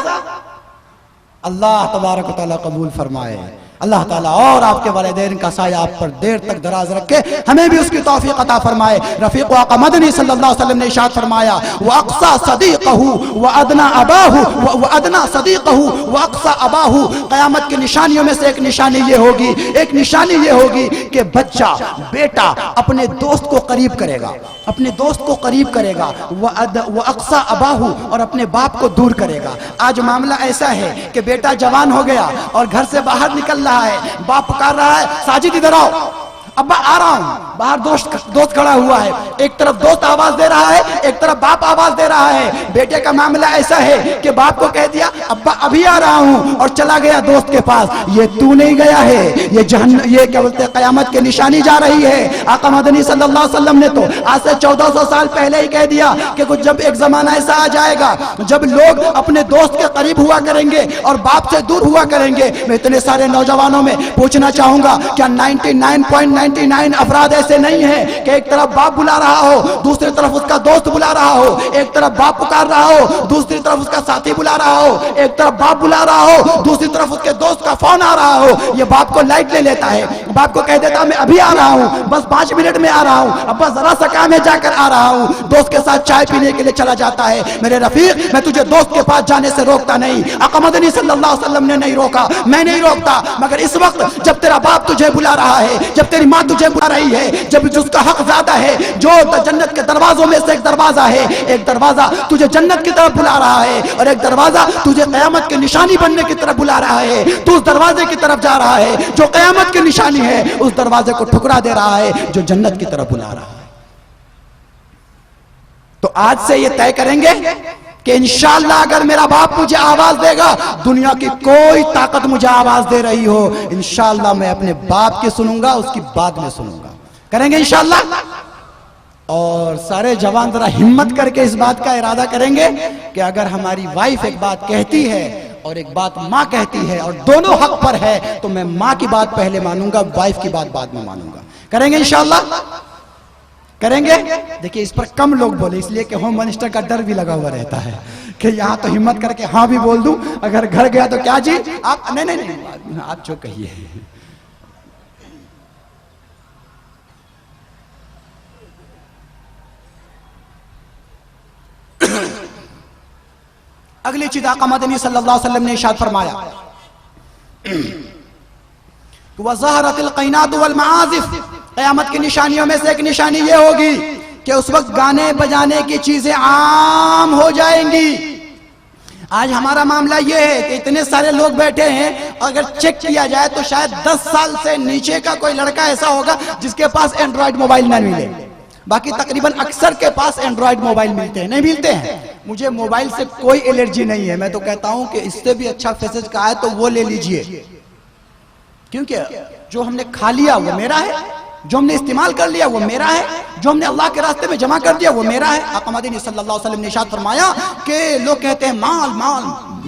اللہ تبارک و تعالیٰ قبول فرمائے۔ اللہ تعالیٰ اور آپ کے والدین کا سایہ آپ پر دیر تک دراز رکھے، ہمیں بھی اس کی توفیق عطا فرمائے۔ رفیق آقا مدنی صلی اللہ علیہ وسلم نے ارشاد فرمایا وَأَقْصَى صَدِيقَهُ وَأَدْنَى أَبَاهُ وَأَدْنَى صَدِيقَهُ وَأَقْصَى أَبَاهُ۔ قیامت کی نشانیوں میں سے ایک نشانی یہ ہوگی، ایک نشانی یہ ہوگی کہ بچہ، بیٹا اپنے دوست کو قریب کرے گا، اپنے دوست کو قریب کرے گا، وَأَقْصَى أَبَاهُ، اور اپنے باپ کو دور کرے گا۔ آج معاملہ ایسا ہے کہ بیٹا جوان ہو گیا اور گھر سے باہر نکل رہا ہے، باپ پکار رہا ہے ساجد ادھر آؤ، ابا آ رہا ہوں، باہر دوست کھڑا ہوا ہے، ایک طرف دوست آواز دے رہا ہے، ایک طرف باپ آواز دے رہا ہے۔ بیٹے کا معاملہ ایسا ہے کہ باپ کو کہہ دیا ابا ابھی آ رہا ہوں، اور چلا گیا دوست کے پاس۔ یہ تو نہیں گیا ہے، یہ کیا بولتے ہیں قیامت کی نشانی جا رہی ہے۔ آقا مدنی صلی اللہ علیہ وسلم نے تو آج سے 1400 سال پہلے ہی کہہ دیا کہ کچھ جب ایک زمانہ ایسا آ جائے گا جب لوگ اپنے دوست کے قریب ہوا کریں گے اور باپ سے دور ہوا کریں گے۔ میں اتنے سارے نوجوانوں میں پوچھنا چاہوں گا، کیا 99.99 افراد ایسے نہیں ہیں کہ ایک طرف باپ بلا رہا ہو، دوسری طرف اس کا دوست بلا رہا ہو، ایک طرف باپ پکار رہا ہو، دوسری طرف اس کا ساتھی بلا رہا ہو، ایک طرف باپ بلا رہا ہو، دوسری طرف اس کے دوست کا فون آ رہا ہو؟ یہ باپ کو لائٹ لے لیتا ہے، باپ کو کہہ دیتا میں ابھی آ رہا ہوں، بس 5 منٹ میں آ رہا ہوں، ابا ذرا سا کام ہے جا کر آ رہا ہوں، دوست کے ساتھ چائے پینے کے لیے چلا جاتا ہے۔ میرے رفیق، میں تجھے دوست کے پاس جانے سے روکتا نہیں، آقا مدنی صلی اللہ علیہ وسلم نے نہیں روکا، میں نہیں روکتا، مگر اس وقت جب تیرا باپ تجھے بلا رہا ہے، جب تیری ماں تجھے بلا رہی ہے، جب جس کا حق زیادہ ہے، جو جنت کے دروازوں میں سے ایک دروازہ ہے، ایک دروازہ تجھے جنت کی طرف بلا رہا ہے اور ایک دروازہ تجھے قیامت کی نشانی بننے کی طرف بلا رہا ہے، تو اس دروازے کی طرف جا رہا ہے جو قیامت کی نشانی ہے، اس دروازے کو ٹھکرا دے رہا ہے جو جنت کی طرف بلا رہا ہے۔ تو آج سے یہ طے کریں گے کہ انشاءاللہ اگر میرا باپ مجھے آواز دے گا، دنیا کی کوئی طاقت مجھے آواز دے رہی ہو، انشاءاللہ میں اپنے باپ کی سنوں گا، اس کی بات میں سنوں گا۔ کریں گے انشاءاللہ؟ اور سارے جوان ذرا ہمت کر کے اس بات کا ارادہ کریں گے کہ اگر ہماری وائف ایک بات کہتی ہے اور ایک بات ماں کہتی ہے اور دونوں حق پر ہے تو میں ماں کی بات پہلے مانوں گا، وائف کی بات بعد میں مانوں گا۔ کریں گے انشاءاللہ؟ کریں گے؟ دیکھیں اس پر کم لوگ بولے، اس لیے کہ ہوم منسٹر کا ڈر بھی لگا ہوا رہتا ہے کہ یہاں تو ہمت کر کے ہاں بھی بول دوں، اگر گھر گیا تو کیا جی آپ نہیں آپ جو کہیے۔ اگلی چیز آقا مدنی صلی اللہ علیہ وسلم نے ارشاد فرمایا وَظَهَرَتِ الْقَيْنَاتُ وَالْمَعَازِفِ، قیامت کی نشانیوں میں سے ایک نشانی یہ ہوگی کہ اس وقت گانے بجانے کی چیزیں عام ہو جائیں گی۔ آج ہمارا معاملہ یہ ہے کہ اتنے سارے لوگ بیٹھے ہیں، اگر چیک کیا جائے تو شاید 10 سال سے نیچے کا کوئی لڑکا ایسا ہوگا جس کے پاس اینڈرائیڈ موبائل نہ ملے، باقی تقریباً اکثر کے پاس اینڈرائیڈ موبائل ملتے ہیں، نہیں ملتے ہیں۔ مجھے موبائل سے کوئی الرجی نہیں ہے، میں تو کہتا ہوں کہ اس سے بھی اچھا فیسج کا ہے تو وہ لے لیجئے، کیونکہ جو ہم نے کھا لیا وہ میرا ہے، جو ہم نے استعمال کر لیا وہ میرا ہے، جو ہم نے اللہ کے راستے میں جمع کر دیا وہ میرا ہے۔ آقا مدنی صلی اللہ علیہ وسلم نے ارشاد فرمایا کہ لوگ کہتے ہیں مال مال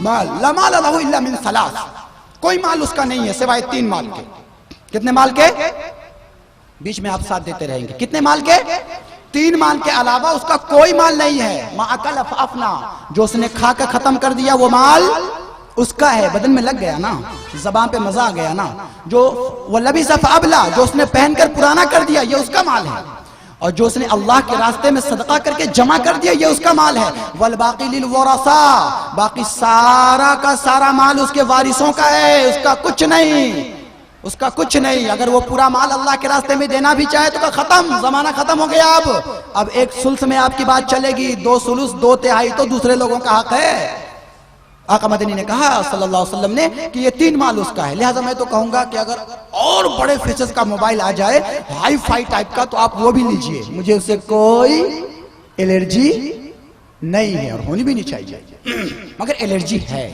مال، لا مال لہ الا من ثلاث، کوئی مال اس کا نہیں ہے سوائے 3 مال کے۔ کتنے مال کے؟ بیچ میں آپ ساتھ دیتے رہیں گے، کتنے مال کے؟ 3 مال کے علاوہ اس کا کوئی مال نہیں ہے۔ ما اکل فافنا، جو اس نے کھا کر ختم کر دیا وہ مال اس کا ہے، بدن میں لگ گیا نا، زبان پہ مزہ آ گیا نا۔ جو وَلَبِسَ فَأَبْلَى، جو اس نے پہن کر پرانا کر دیا یہ اس کا مال ہے، اور جو اس نے اللہ کے راستے میں صدقہ کر کے جمع کر دیا یہ اس کا مال ہے۔ وَالْبَاقِي لِلْوَرَثَاء، باقی سارا کا سارا مال اس کے وارثوں کا ہے، اس کا کچھ نہیں، اس کا کچھ نہیں۔ اگر وہ پورا مال اللہ کے راستے میں دینا بھی چاہے تو ختم، زمانہ ختم ہو گیا۔ اب 1 ثلث میں آپ کی بات چلے گی، 2 ثلث 2 تہائی تو دوسرے لوگوں کا حق ہے۔ آقا مدنی نے کہا صلی اللہ علیہ وسلم نے کہ یہ 3 مال اس کا ہے، لہٰذا میں تو کہوں گا کہ اگر اور بڑے فیچرز کا موبائل آ جائے ہائی فائی ٹائپ کا تو آپ وہ بھی لیجئے، مجھے اس سے کوئی الرجی نہیں ہے اور ہونی بھی نہیں چاہیے، مگر الرجی ہے۔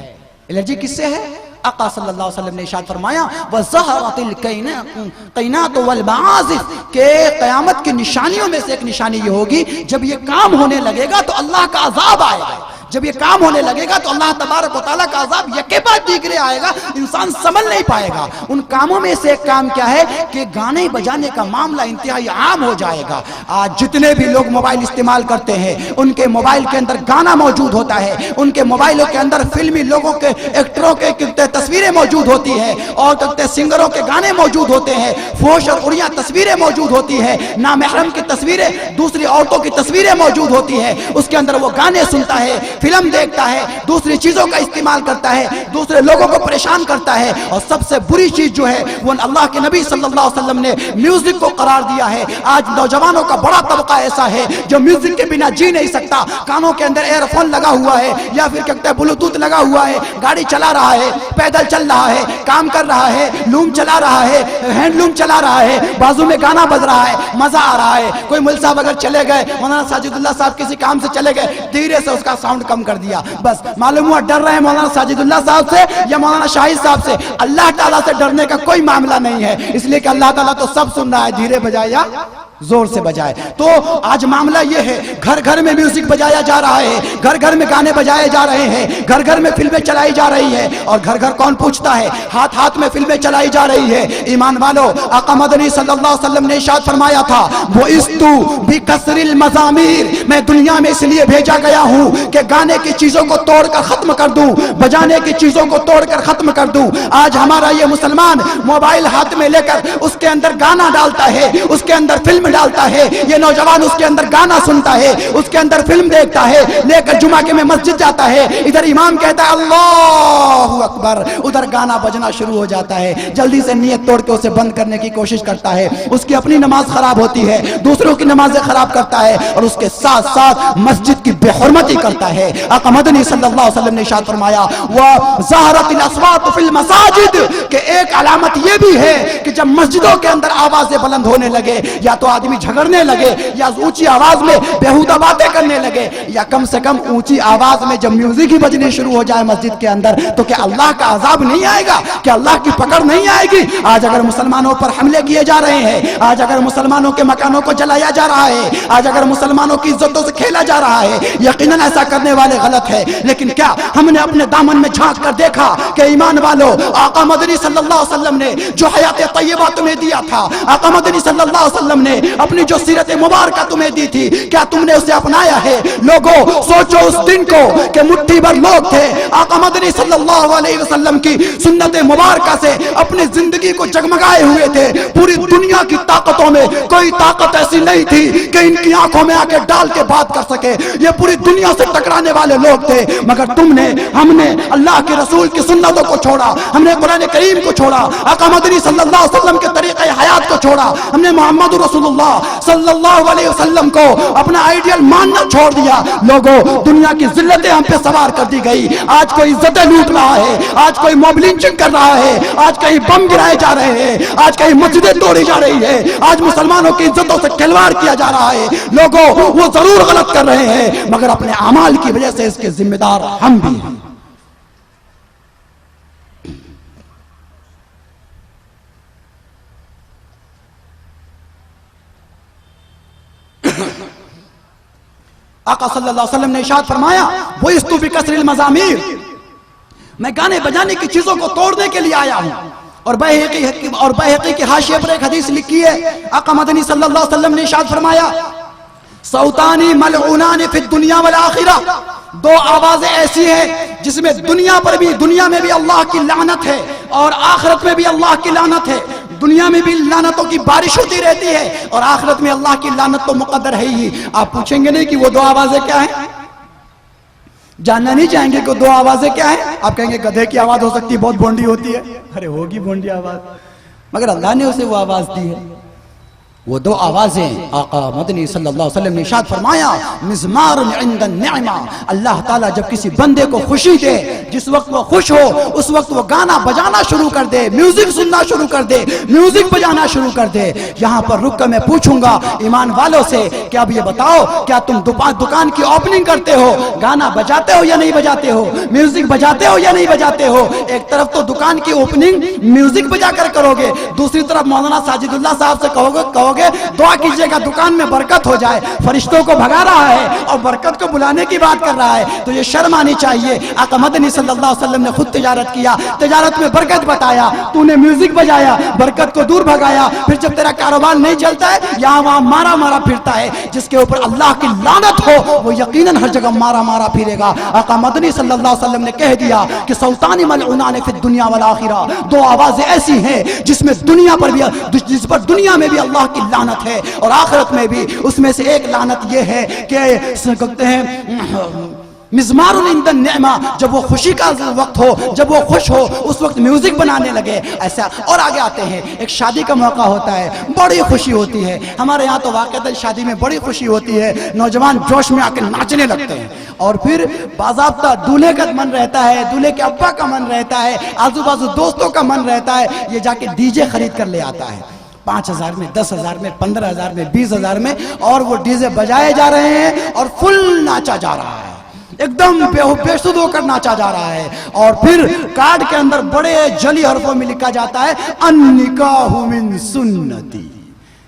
الرجی کس سے ہے؟ آقا صلی اللہ علیہ وسلم نے ارشاد فرمایا وَظَهَرَتِ الْقَيْنَاتُ وَالْمَعَازِفُ، کہ قیامت کی نشانیوں میں سے ایک نشانی یہ ہوگی جب یہ کام ہونے لگے گا تو اللہ کا عذاب آئے گا، جب یہ کام ہونے لگے گا تو اللہ تبارک و تعالیٰ کا عذاب یکے بعد دیگرے آئے گا، انسان سنبھل نہیں پائے گا۔ ان کاموں میں سے ایک کام کیا ہے کہ گانے بجانے کا معاملہ انتہائی عام ہو جائے گا۔ آج جتنے بھی لوگ موبائل استعمال کرتے ہیں ان کے موبائل کے اندر گانا موجود ہوتا ہے، ان کے موبائلوں کے اندر فلمی لوگوں کے ایکٹروں کے تصویریں موجود ہوتی ہیں، اور سنگروں کے گانے موجود ہوتے ہیں، فحش اور عریاں تصویریں موجود ہوتی ہیں، نامحرم کی تصویریں، دوسری عورتوں کی تصویریں موجود ہوتی ہیں، اس کے اندر وہ گانے سنتا ہے، فلم دیکھتا ہے، دوسری چیزوں کا استعمال کرتا ہے، دوسرے لوگوں کو پریشان کرتا ہے، اور سب سے بری چیز جو ہے وہ اللہ کے نبی صلی اللہ علیہ وسلم نے میوزک کو قرار دیا ہے۔ آج نوجوانوں کا بڑا طبقہ ایسا ہے جو میوزک کے بنا جی نہیں سکتا، کانوں کے اندر ایئر فون لگا ہوا ہے یا پھر کہتے ہیں بلوٹوتھ لگا ہوا ہے، گاڑی چلا رہا ہے، پیدل چل رہا ہے، کام کر رہا ہے، لوم چلا رہا ہے، ہینڈ لوم چلا رہا ہے، بازو میں گانا بج رہا ہے، مزہ آ رہا ہے۔ کوئی مل صاحب اگر چلے گئے، مولانا ساجد اللہ صاحب کسی کام سے چلے گئے، دھیرے سے اس کا ساؤنڈ کم کر دیا، بس معلوم ہوا ڈر رہے ہیں مولانا ساجد اللہ صاحب سے یا مولانا شاہد صاحب سے۔ اللہ تعالیٰ سے ڈرنے کا کوئی معاملہ نہیں ہے، اس لیے کہ اللہ تعالیٰ تو سب سن رہا ہے، دھیرے بجائے یا زور سے بجائے۔ تو آج معاملہ یہ ہے، گھر گھر میں میوزک بجایا جا رہا ہے، گھر گھر میں گانے بجائے جا رہے ہیں، گھر گھر میں فلمیں چلائی جا رہی ہیں، اور گھر گھر کون پوچھتا ہے؟ ہاتھ ہاتھ میں فلمیں چلائی جا رہی ہے۔ ایمان والو، آقا مدنی صلی اللہ علیہ وسلم نے ارشاد فرمایا تھا بُعِثْتُ بِكَسْرِ الْمَزَامِيرِ، میں دنیا میں اس لیے بھیجا گیا ہوں کہ گانے کی چیزوں کو توڑ کر ختم کر دوں، بجانے کی چیزوں کو توڑ کر ختم کر دوں۔ آج ہمارا یہ مسلمان موبائل ہاتھ میں لے کر اس کے اندر گانا ڈالتا ہے، اس کے اندر فلم ڈالتا ہے، یہ نوجوان اس کے اندر گانا سنتا ہے، اس کے اندر فلم دیکھتا ہے، لے کر جمعہ کے میں مسجد جاتا ہے، ادھر امام کہتا ہے اللہ اکبر، ادھر گانا بجنا شروع ہو جاتا ہے، جلدی سے نیت توڑ کے اسے بند کرنے کی کوشش کرتا ہے، اس کی اپنی نماز خراب ہوتی ہے، دوسروں کی نمازیں خراب کرتا ہے، اور اس کے ساتھ ساتھ مسجد کی بے حرمتی کرتا ہے۔ آقا مدنی صلی اللہ علیہ وسلم نے ارشاد فرمایا وَظَهَرَتِ الْأَصْوَاتُ فِي الْمَسَاجِدِ، کہ ایک علامت یہ بھی ہے کہ جب مسجدوں کے اندر آوازیں بلند ہونے لگے، یا تو آدمی جھگڑنے لگے، یا اونچی آواز میں بیہودہ باتیں کرنے لگے، یا کم سے کم اونچی آواز میں جب میوزک ہی بجنی شروع ہو جائے مسجد کے اندر، تو کیا اللہ کا عذاب نہیں آئے گا؟ کیا اللہ کی پکڑ نہیں آئے گی؟ آج اگر مسلمانوں پر حملے کیے جا رہے ہیں، آج اگر مسلمانوں کے مکانوں کو جلایا جا رہا ہے، آج اگر مسلمانوں کی عزتوں سے کھیلا جا رہا ہے، یقیناً ایسا کرنے والے غلط ہے، لیکن کیا ہم نے اپنے دامن میں جھانک کر دیکھا کہ ایمان والو، آقا مدنی صلی اللہ علیہ وسلم نے جو حیات طیبہ تمہیں دیا تھا، آقا مدنی صلی اللہ علیہ وسلم نے اپنی جو سیرت مبارکہ تمہیں دی تھی، کیا تم نے اسے اپنایا ہے؟ لوگوں سوچو اس دن کو کہ مٹھی بھر لوگ تھے آقا مدنی صلی اللہ علیہ وسلم کی سنت مبارکہ سے اپنی زندگی کو جگمگائے ہوئے تھے، پوری دنیا کی طاقتوں میں کوئی طاقت ایسی نہیں تھی کہ ان کی آنکھوں میں آ کے ڈال کے بات کر سکے، یہ پوری دنیا سے ٹکرانے والے لوگ تھے، مگر تم نے، ہم نے اللہ کے رسول کی سنتوں کو چھوڑا، ہم نے قرآن کریم کو چھوڑا، آقا مدنی صلی اللہ علیہ وسلم کے طریقہ حیات کو چھوڑا، ہم نے محمد رسول اللہ صلی اللہ علیہ وسلم کو اپنا آئیڈیل ماننا چھوڑ دیا. لوگوں دنیا کی ذلتیں ہم پہ سوار کر دی گئی. آج کوئی عزتیں لوٹ رہا ہے, آج کوئی موب لنچنگ کر رہا ہے, آج کہیں بم گرائے جا رہے ہیں, آج کہیں مسجدیں توڑی جا رہی ہے, آج مسلمانوں کی عزتوں سے کھلواڑ کیا جا رہا ہے. لوگوں وہ ضرور غلط کر رہے ہیں مگر اپنے اعمال کی وجہ سے اس کے ذمہ دار ہم بھی ہیں. آقا صلی اللہ علیہ وسلم نے ارشاد فرمایا وَإِسْتُ بِكَسْرِ الْمَزَامِيرِ, میں گانے بجانے کی چیزوں کو توڑنے کے لیے آیا ہوں. اور بیہقی کی حاشیے پر ایک حدیث لکھی ہے, آقا مدنی صلی اللہ علیہ وسلم نے ارشاد فرمایا صوتانی ملعونان فی الدنیا والآخرہ, دو آوازیں ایسی ہیں جس میں دنیا میں بھی اللہ کی لعنت ہے اور آخرت میں بھی اللہ کی لعنت ہے. دنیا میں بھی لعنتوں کی بارش ہوتی رہتی ہے اور آخرت میں اللہ کی لعنت تو مقدر ہے ہی. آپ پوچھیں گے نہیں کہ وہ دو آوازیں کیا ہیں؟ جاننا نہیں چاہیں گے کہ دو آوازیں کیا ہیں؟ آپ کہیں گے گدھے کی آواز ہو سکتی ہے, بہت بھونڈی ہوتی ہے. ارے ہوگی بھونڈی آواز, مگر اللہ نے اسے وہ آواز دی ہے. وہ دو آوازیں آقا مدنی صلی اللہ علیہ وسلم نے ارشاد فرمایا مزمار عند النعمہ, اللہ تعالیٰ جب کسی بندے کو خوشی دے, جس وقت وہ خوش ہو اس وقت وہ گانا بجانا شروع کر دے, میوزک سننا شروع کر دے, میوزک بجانا شروع کر دے. یہاں پر رک کر میں پوچھوں گا ایمان والوں سے کہ اب یہ بتاؤ کیا تم دکان کی اوپننگ کرتے ہو, گانا بجاتے ہو یا نہیں بجاتے ہو, میوزک بجاتے ہو یا نہیں بجاتے ہو؟ ایک طرف تو دکان کی اوپننگ میوزک بجا کر کرو گے, دوسری طرف مولانا ساجد اللہ صاحب سے کہو گے دعا کیجئے گا دکان میں برکت ہو جائے. فرشتوں کو بھگا رہا ہے اور برکت کو بلانے کی بات کر رہا ہے, تو یہ شرم آنی چاہیے. آقا مدنی صلی اللہ علیہ وسلم نے خود تجارت کیا, تجارت میں برکت بتایا, تو نے میوزک بجایا, برکت کو دور بھگایا. پھر جب تیرا کاروبار نہیں چلتا ہے یہاں وہاں مارا مارا پھرتا ہے. جس کے اوپر اللہ کی لعنت ہو وہ یقیناً ہر جگہ مارا مارا پھرے گا. آقا مدنی صلی اللہ علیہ وسلم نے کہہ دیا کہ صوتان ملعونان فی الدنیا والآخرہ, دو آوازیں ایسی ہیں جس میں دنیا پر بھی, جس پر دنیا میں بھی اللہ کی لعنت ہے اور آخرت میں بھی. اس میں سے ایک لعنت یہ ہے کہ کہتے ہیں مزمار عند النعمہ, جب وہ خوشی کا وقت ہو, جب وہ خوش ہو اس وقت میوزک بنانے لگے ایسا. اور آگے آتے ہیں, ایک شادی کا موقع ہوتا ہے, بڑی خوشی ہوتی ہے. ہمارے یہاں تو واقعتاً شادی میں بڑی خوشی ہوتی ہے, نوجوان جوش میں آ کے ناچنے لگتے ہیں اور پھر باضابطہ دولہے کا من رہتا ہے, دولہے کے ابا کا من رہتا ہے, آزو بازو دوستوں کا من رہتا ہے, یہ جا کے ڈی جے خرید کر لے آتا ہے 5,000 میں, 10,000 میں, 15,000 میں, 20,000 میں, اور وہ ڈی جے بجائے جا رہے ہیں اور فل ناچا جا رہا ہے, ایک دم بے سود ہو کر ناچا جا رہا ہے. اور پھر کارڈ کے اندر بڑے جلی حرفوں میں لکھا جاتا ہے النکاح من سنتی,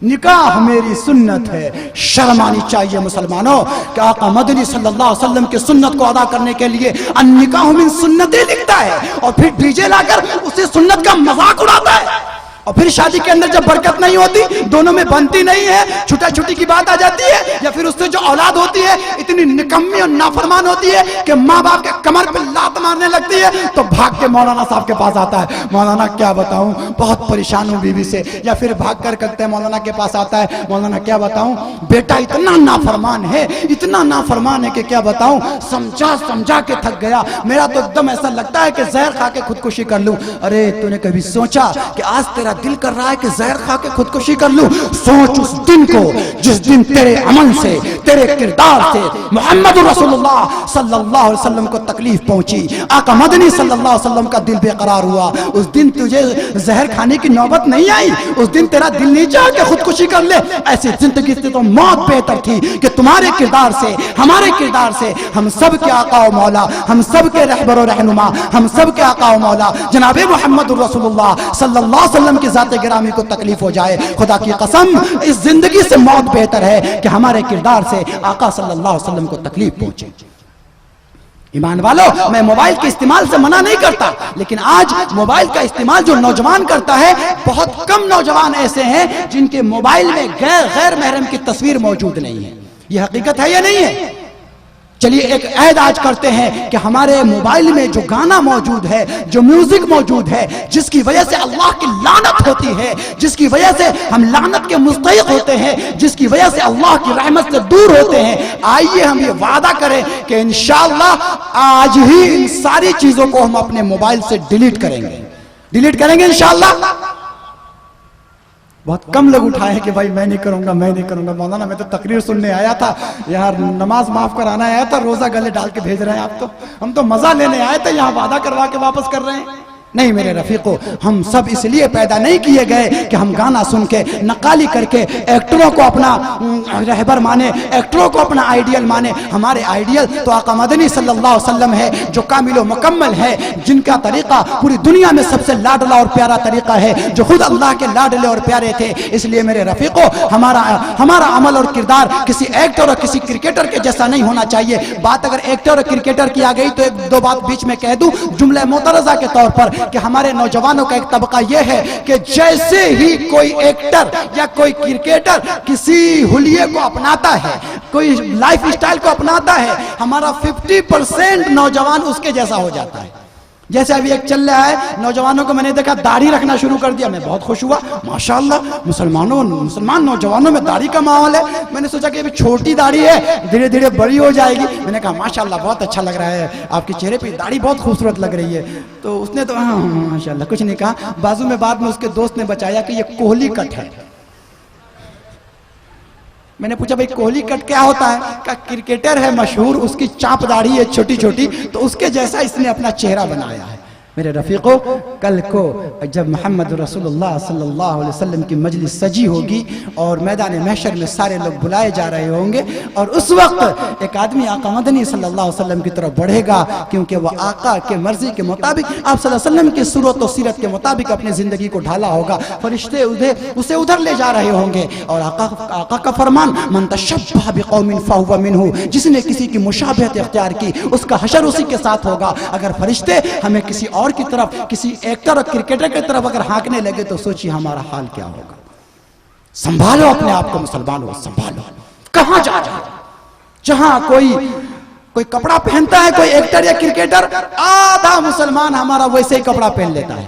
نکاح میری سنت ہے. شرم آنی چاہیے مسلمانوں کہ آقا مدنی صلی اللہ علیہ وسلم کی سنت کو ادا کرنے کے لیے النکاح من سنتی لکھتا ہے اور پھر ڈی جے لا کر اسی سنت کا مذاق اڑاتا ہے. اور پھر شادی کے اندر جب برکت نہیں ہوتی, دونوں میں بنتی نہیں ہے, چھوٹا چھوٹی کی بات آ جاتی ہے, یا پھر اس سے جو اولاد ہوتی ہے اتنی نکمی اور نافرمان ہوتی ہے کہ ماں باپ کے کمر پہ لات مارنے لگتی ہے, تو بھاگ کے مولانا صاحب کے پاس آتا ہے, مولانا کیا بتاؤں بہت پریشان ہوں بیوی سے. یا پھر بھاگ کر کرتے ہیں مولانا کے پاس آتا ہے, مولانا کیا بتاؤں بیٹا اتنا نافرمان ہے, اتنا نافرمان ہے کہ کیا بتاؤں, سمجھا کے تھک گیا, میرا تو ایک دم ایسا لگتا ہے کہ زہر کھا کے خودکشی کر لوں. ارے تو نے کبھی سوچا کہ آج تیرا دل کر رہا ہے کہ زہر کھا کے خودکشی کر لوں؟ سوچ اس دن کو جس دن تیرے عمل سے, تیرے کردار سے محمد رسول اللہ صلی اللہ علیہ وسلم کو تکلیف پہنچی, آقا مدنی صلی اللہ علیہ وسلم کا دل بے قرار ہوا. اس دن تجھے زہر کھانے کی نوبت نہیں آئی, اس دن تیرا دل نہیں چاہا کہ خودکشی کر لے. ایسی زندگی سے تو موت بہتر تھی کہ تمہارے کردار سے, ہمارے کردار سے ہم سب کے آقا و مولا, ہم سب کے رہبر و رہنما, ہم سب کے آقا و مولا جناب محمد رسول اللہ صلی اللہ علیہ وسلم کی ذات گرامی کو تکلیف ہو جائے. خدا کی قسم اس زندگی سے موت بہتر ہے کہ ہمارے کردار سے آقا صلی اللہ علیہ وسلم کو تکلیف پہنچے. ایمان والو, میں موبائل کے استعمال سے منع نہیں کرتا, لیکن آج موبائل کا استعمال جو نوجوان کرتا ہے, بہت کم نوجوان ایسے ہیں جن کے موبائل میں غیر محرم کی تصویر موجود نہیں ہے. یہ حقیقت ہے یا نہیں ہے؟ چلیے ایک عہد آج کرتے ہیں کہ ہمارے موبائل میں جو گانا موجود ہے, جو میوزک موجود ہے, جس کی وجہ سے اللہ کی لعنت ہوتی ہے, جس کی وجہ سے ہم لعنت کے مستحق ہوتے ہیں, جس کی وجہ سے اللہ کی رحمت سے دور ہوتے ہیں, آئیے ہم یہ وعدہ کریں کہ انشاءاللہ آج ہی ان ساری چیزوں کو ہم اپنے موبائل سے ڈیلیٹ کریں گے انشاءاللہ. بہت کم لوگ اٹھائے ہیں کہ بھائی میں نہیں کروں گا میں نہیں کروں گا. مولانا میں تو تقریر سننے آیا تھا یار, نماز معاف کرانا آیا تھا, روزہ گلے ڈال کے بھیج رہے ہیں آپ. تو ہم تو مزہ لینے آئے تھے, یہاں وعدہ کروا کے واپس کر رہے ہیں. نہیں میرے رفیقو, ہم سب اس لیے پیدا نہیں کیے گئے کہ ہم گانا سن کے نقالی کر کے ایکٹروں کو اپنا رہبر مانے, ایکٹروں کو اپنا آئیڈیل مانے. ہمارے آئیڈیل تو آقا مدنی صلی اللہ علیہ وسلم ہے, جو کامل و مکمل ہے, جن کا طریقہ پوری دنیا میں سب سے لاڈلا اور پیارا طریقہ ہے, جو خود اللہ کے لاڈلے اور پیارے تھے. اس لیے میرے رفیقو, ہمارا عمل اور کردار کسی ایکٹر اور کسی کرکٹر کے جیسا نہیں ہونا چاہیے. بات اگر ایکٹر اور کرکٹر کی آ گئی تو ایک دو بات بیچ میں کہہ دوں جملہ معترضہ کے طور پر, کہ ہمارے نوجوانوں کا ایک طبقہ یہ ہے کہ جیسے ہی کوئی ایکٹر یا کوئی کرکٹر کسی حلیے کو اپناتا ہے, کوئی لائف اسٹائل کو اپناتا ہے, ہمارا 50% نوجوان اس کے جیسا ہو جاتا ہے. جیسے ابھی ایک چل رہا ہے, نوجوانوں کو میں نے دیکھا داڑھی رکھنا شروع کر دیا, میں بہت خوش ہوا, ماشاءاللہ مسلمان نوجوانوں میں داڑھی کا ماحول ہے. میں نے سوچا کہ ابھی چھوٹی داڑھی ہے, دھیرے دھیرے بڑی ہو جائے گی. میں نے کہا ماشاءاللہ بہت اچھا لگ رہا ہے, آپ کے چہرے پہ داڑھی بہت خوبصورت لگ رہی ہے. تو اس نے تو ہاں ماشاءاللہ کچھ نہیں کہا. بازو میں بعد میں اس کے دوست نے بچایا کہ یہ کوہلی کٹ ہے. میں نے پوچھا بھائی کوہلی کٹ کیا ہوتا ہے؟ کہ کرکٹر ہے مشہور, اس کی چاپ داڑھی ہے چھوٹی چھوٹی, تو اس کے جیسا اس نے اپنا چہرہ بنایا ہے. میرے رفیقو, کل کو جب محمد رسول اللہ صلی اللہ علیہ وسلم کی مجلس سجی ہوگی اور میدان محشر میں سارے لوگ بلائے جا رہے ہوں گے, اور اس وقت ایک آدمی آقا مدنی صلی اللہ علیہ وسلم کی طرف بڑھے گا, کیونکہ وہ آقا کے مرضی کے مطابق, آپ صلی اللہ علیہ وسلم کی صورت و سیرت کے مطابق اپنی زندگی کو ڈھالا ہوگا. فرشتے اسے ادھر لے جا رہے ہوں گے, اور آقا کا فرمان من تشبہ بقوم فہو منہ, جس نے کسی کی مشابہت اختیار کی اس کا حشر اسی کے ساتھ ہوگا. اگر فرشتے ہمیں کسی اور کی طرف, کسی ایکٹر اور کرکٹر کی طرف اگر ہانکنے لگے تو سوچیے ہمارا حال کیا ہوگا. سنبھالو اپنے آپ کو مسلمانوں, سنبھالو. کہاں جا رہے ہیں؟ جہاں کوئی کپڑا پہنتا ہے کوئی ایکٹر یا کرکٹر, آدھا مسلمان ہمارا ویسے ہی کپڑا پہن لیتا ہے.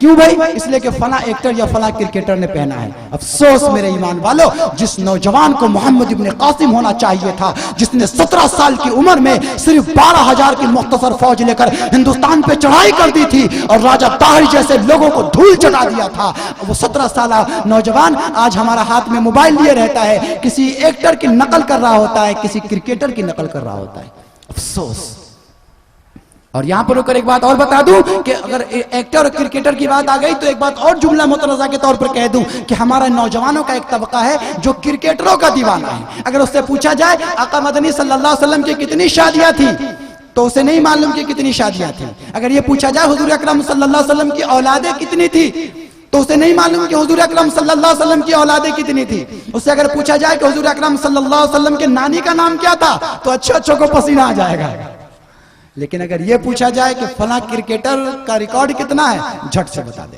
کیوں بھائی؟ اس لیے کہ فلاں ایکٹر یا فلاں کرکٹر نے پہنا ہے. افسوس میرے ایمان والو, جس نوجوان کو محمد ابن قاسم ہونا چاہیے تھا, جس نے 17 سال کی عمر میں صرف 12,000 کی مختصر فوج لے کر ہندوستان پہ چڑھائی کر دی تھی اور راجہ طاہر جیسے لوگوں کو دھول چٹا دیا تھا, وہ 17 سالہ نوجوان آج ہمارا ہاتھ میں موبائل لیے رہتا ہے, کسی ایکٹر کی نقل کر رہا ہوتا ہے, کسی کرکٹر کی نقل کر رہا ہوتا ہے. افسوس. اور یہاں پر ایک بات اور بتا دوں کہ اگر ایکٹر اور کرکٹر کی بات آ گئی تو ایک بات اور جملہ متنازع کے طور پر کہہ دوں کہ ہمارا نوجوانوں کا ایک طبقہ ہے جو کرکٹروں کا دیوانہ ہے. اگر اس سے پوچھا جائے آقا مدنی صلی اللہ علیہ وسلم کی کتنی شادیاں تھیں تو اسے نہیں معلوم کہ کتنی شادیاں تھیں. اگر یہ پوچھا جائے حضور اکرم صلی اللہ علیہ وسلم کی اولادیں کتنی تھی تو اسے نہیں معلوم کہ حضور اکرم صلی اللہ علیہ وسلم کی اولادیں کتنی تھی. اس سے اگر پوچھا جائے کہ حضور اکرم صلی اللہ علیہ وسلم کے نانی کا نام کیا تھا تو اچھوں کو پسینہ آ جائے گا. لیکن اگر یہ پوچھا جائے کہ فلاں کرکٹر کا ریکارڈ کتنا ہے, جھٹ سے بتا دے.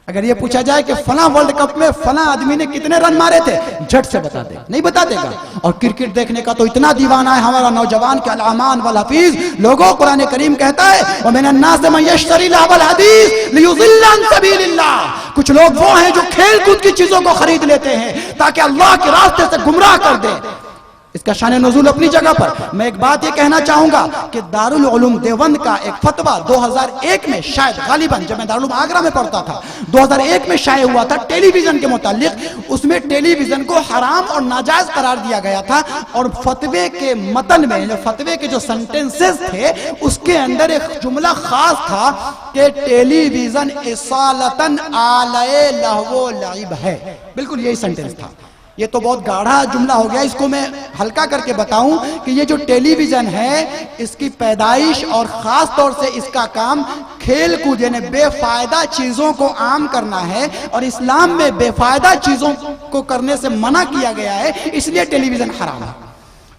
اگر یہ پوچھا جائے کہ فلاں ورلڈ کپ میں فلاں آدمی نے کتنے رن مارے تھے, جھٹ سے بتا دے, نہیں بتا دے گا. اور کرکٹ دیکھنے کا تو اتنا دیوانہ ہے ہمارا نوجوان کہ الامان والحفیظ. لوگوں قرآن کریم کہتا ہے وَمِنَ النَّاسِ مَن يَشْتَرِي لَهْوَ الْحَدِيثِ لِيُضِلَّ عَن سَبِيلِ اللَّهِ. کچھ لوگ وہ ہیں جو کھیل کود کی چیزوں کو خرید لیتے ہیں تاکہ اللہ کے راستے سے گمراہ کر دے. اس کا شان نزول اپنی جگہ پر. میں ایک بات یہ کہنا چاہوں گا کہ دارالعلوم دیوبند کا ایک فتویٰ 2001 میں شاید غالباً جب میں دارالعلوم آگرہ میں پڑھتا تھا 2001 میں شائع ہوا تھا ٹیلی ویژن کے متعلق. اس میں ٹیلی ویژن کو حرام اور ناجائز قرار دیا گیا تھا اور فتوے کے متن میں فتوے کے جو سنٹنسز تھے اس کے اندر ایک جملہ خاص تھا کہ ٹیلی ویژن اصالتاً آلۂ لہو و لعب ہے. بالکل یہی سنٹنس تھا. یہ تو بہت گاڑھا جملہ ہو گیا, اس کو میں ہلکا کر کے بتاؤں کہ یہ جو ٹیلی ویژن ہے اس کی پیدائش اور خاص طور سے اس کا کام کھیل کود یعنی بے فائدہ چیزوں کو عام کرنا ہے, اور اسلام میں بے فائدہ چیزوں کو کرنے سے منع کیا گیا ہے, اس لیے ٹیلی ویژن حرام ہے.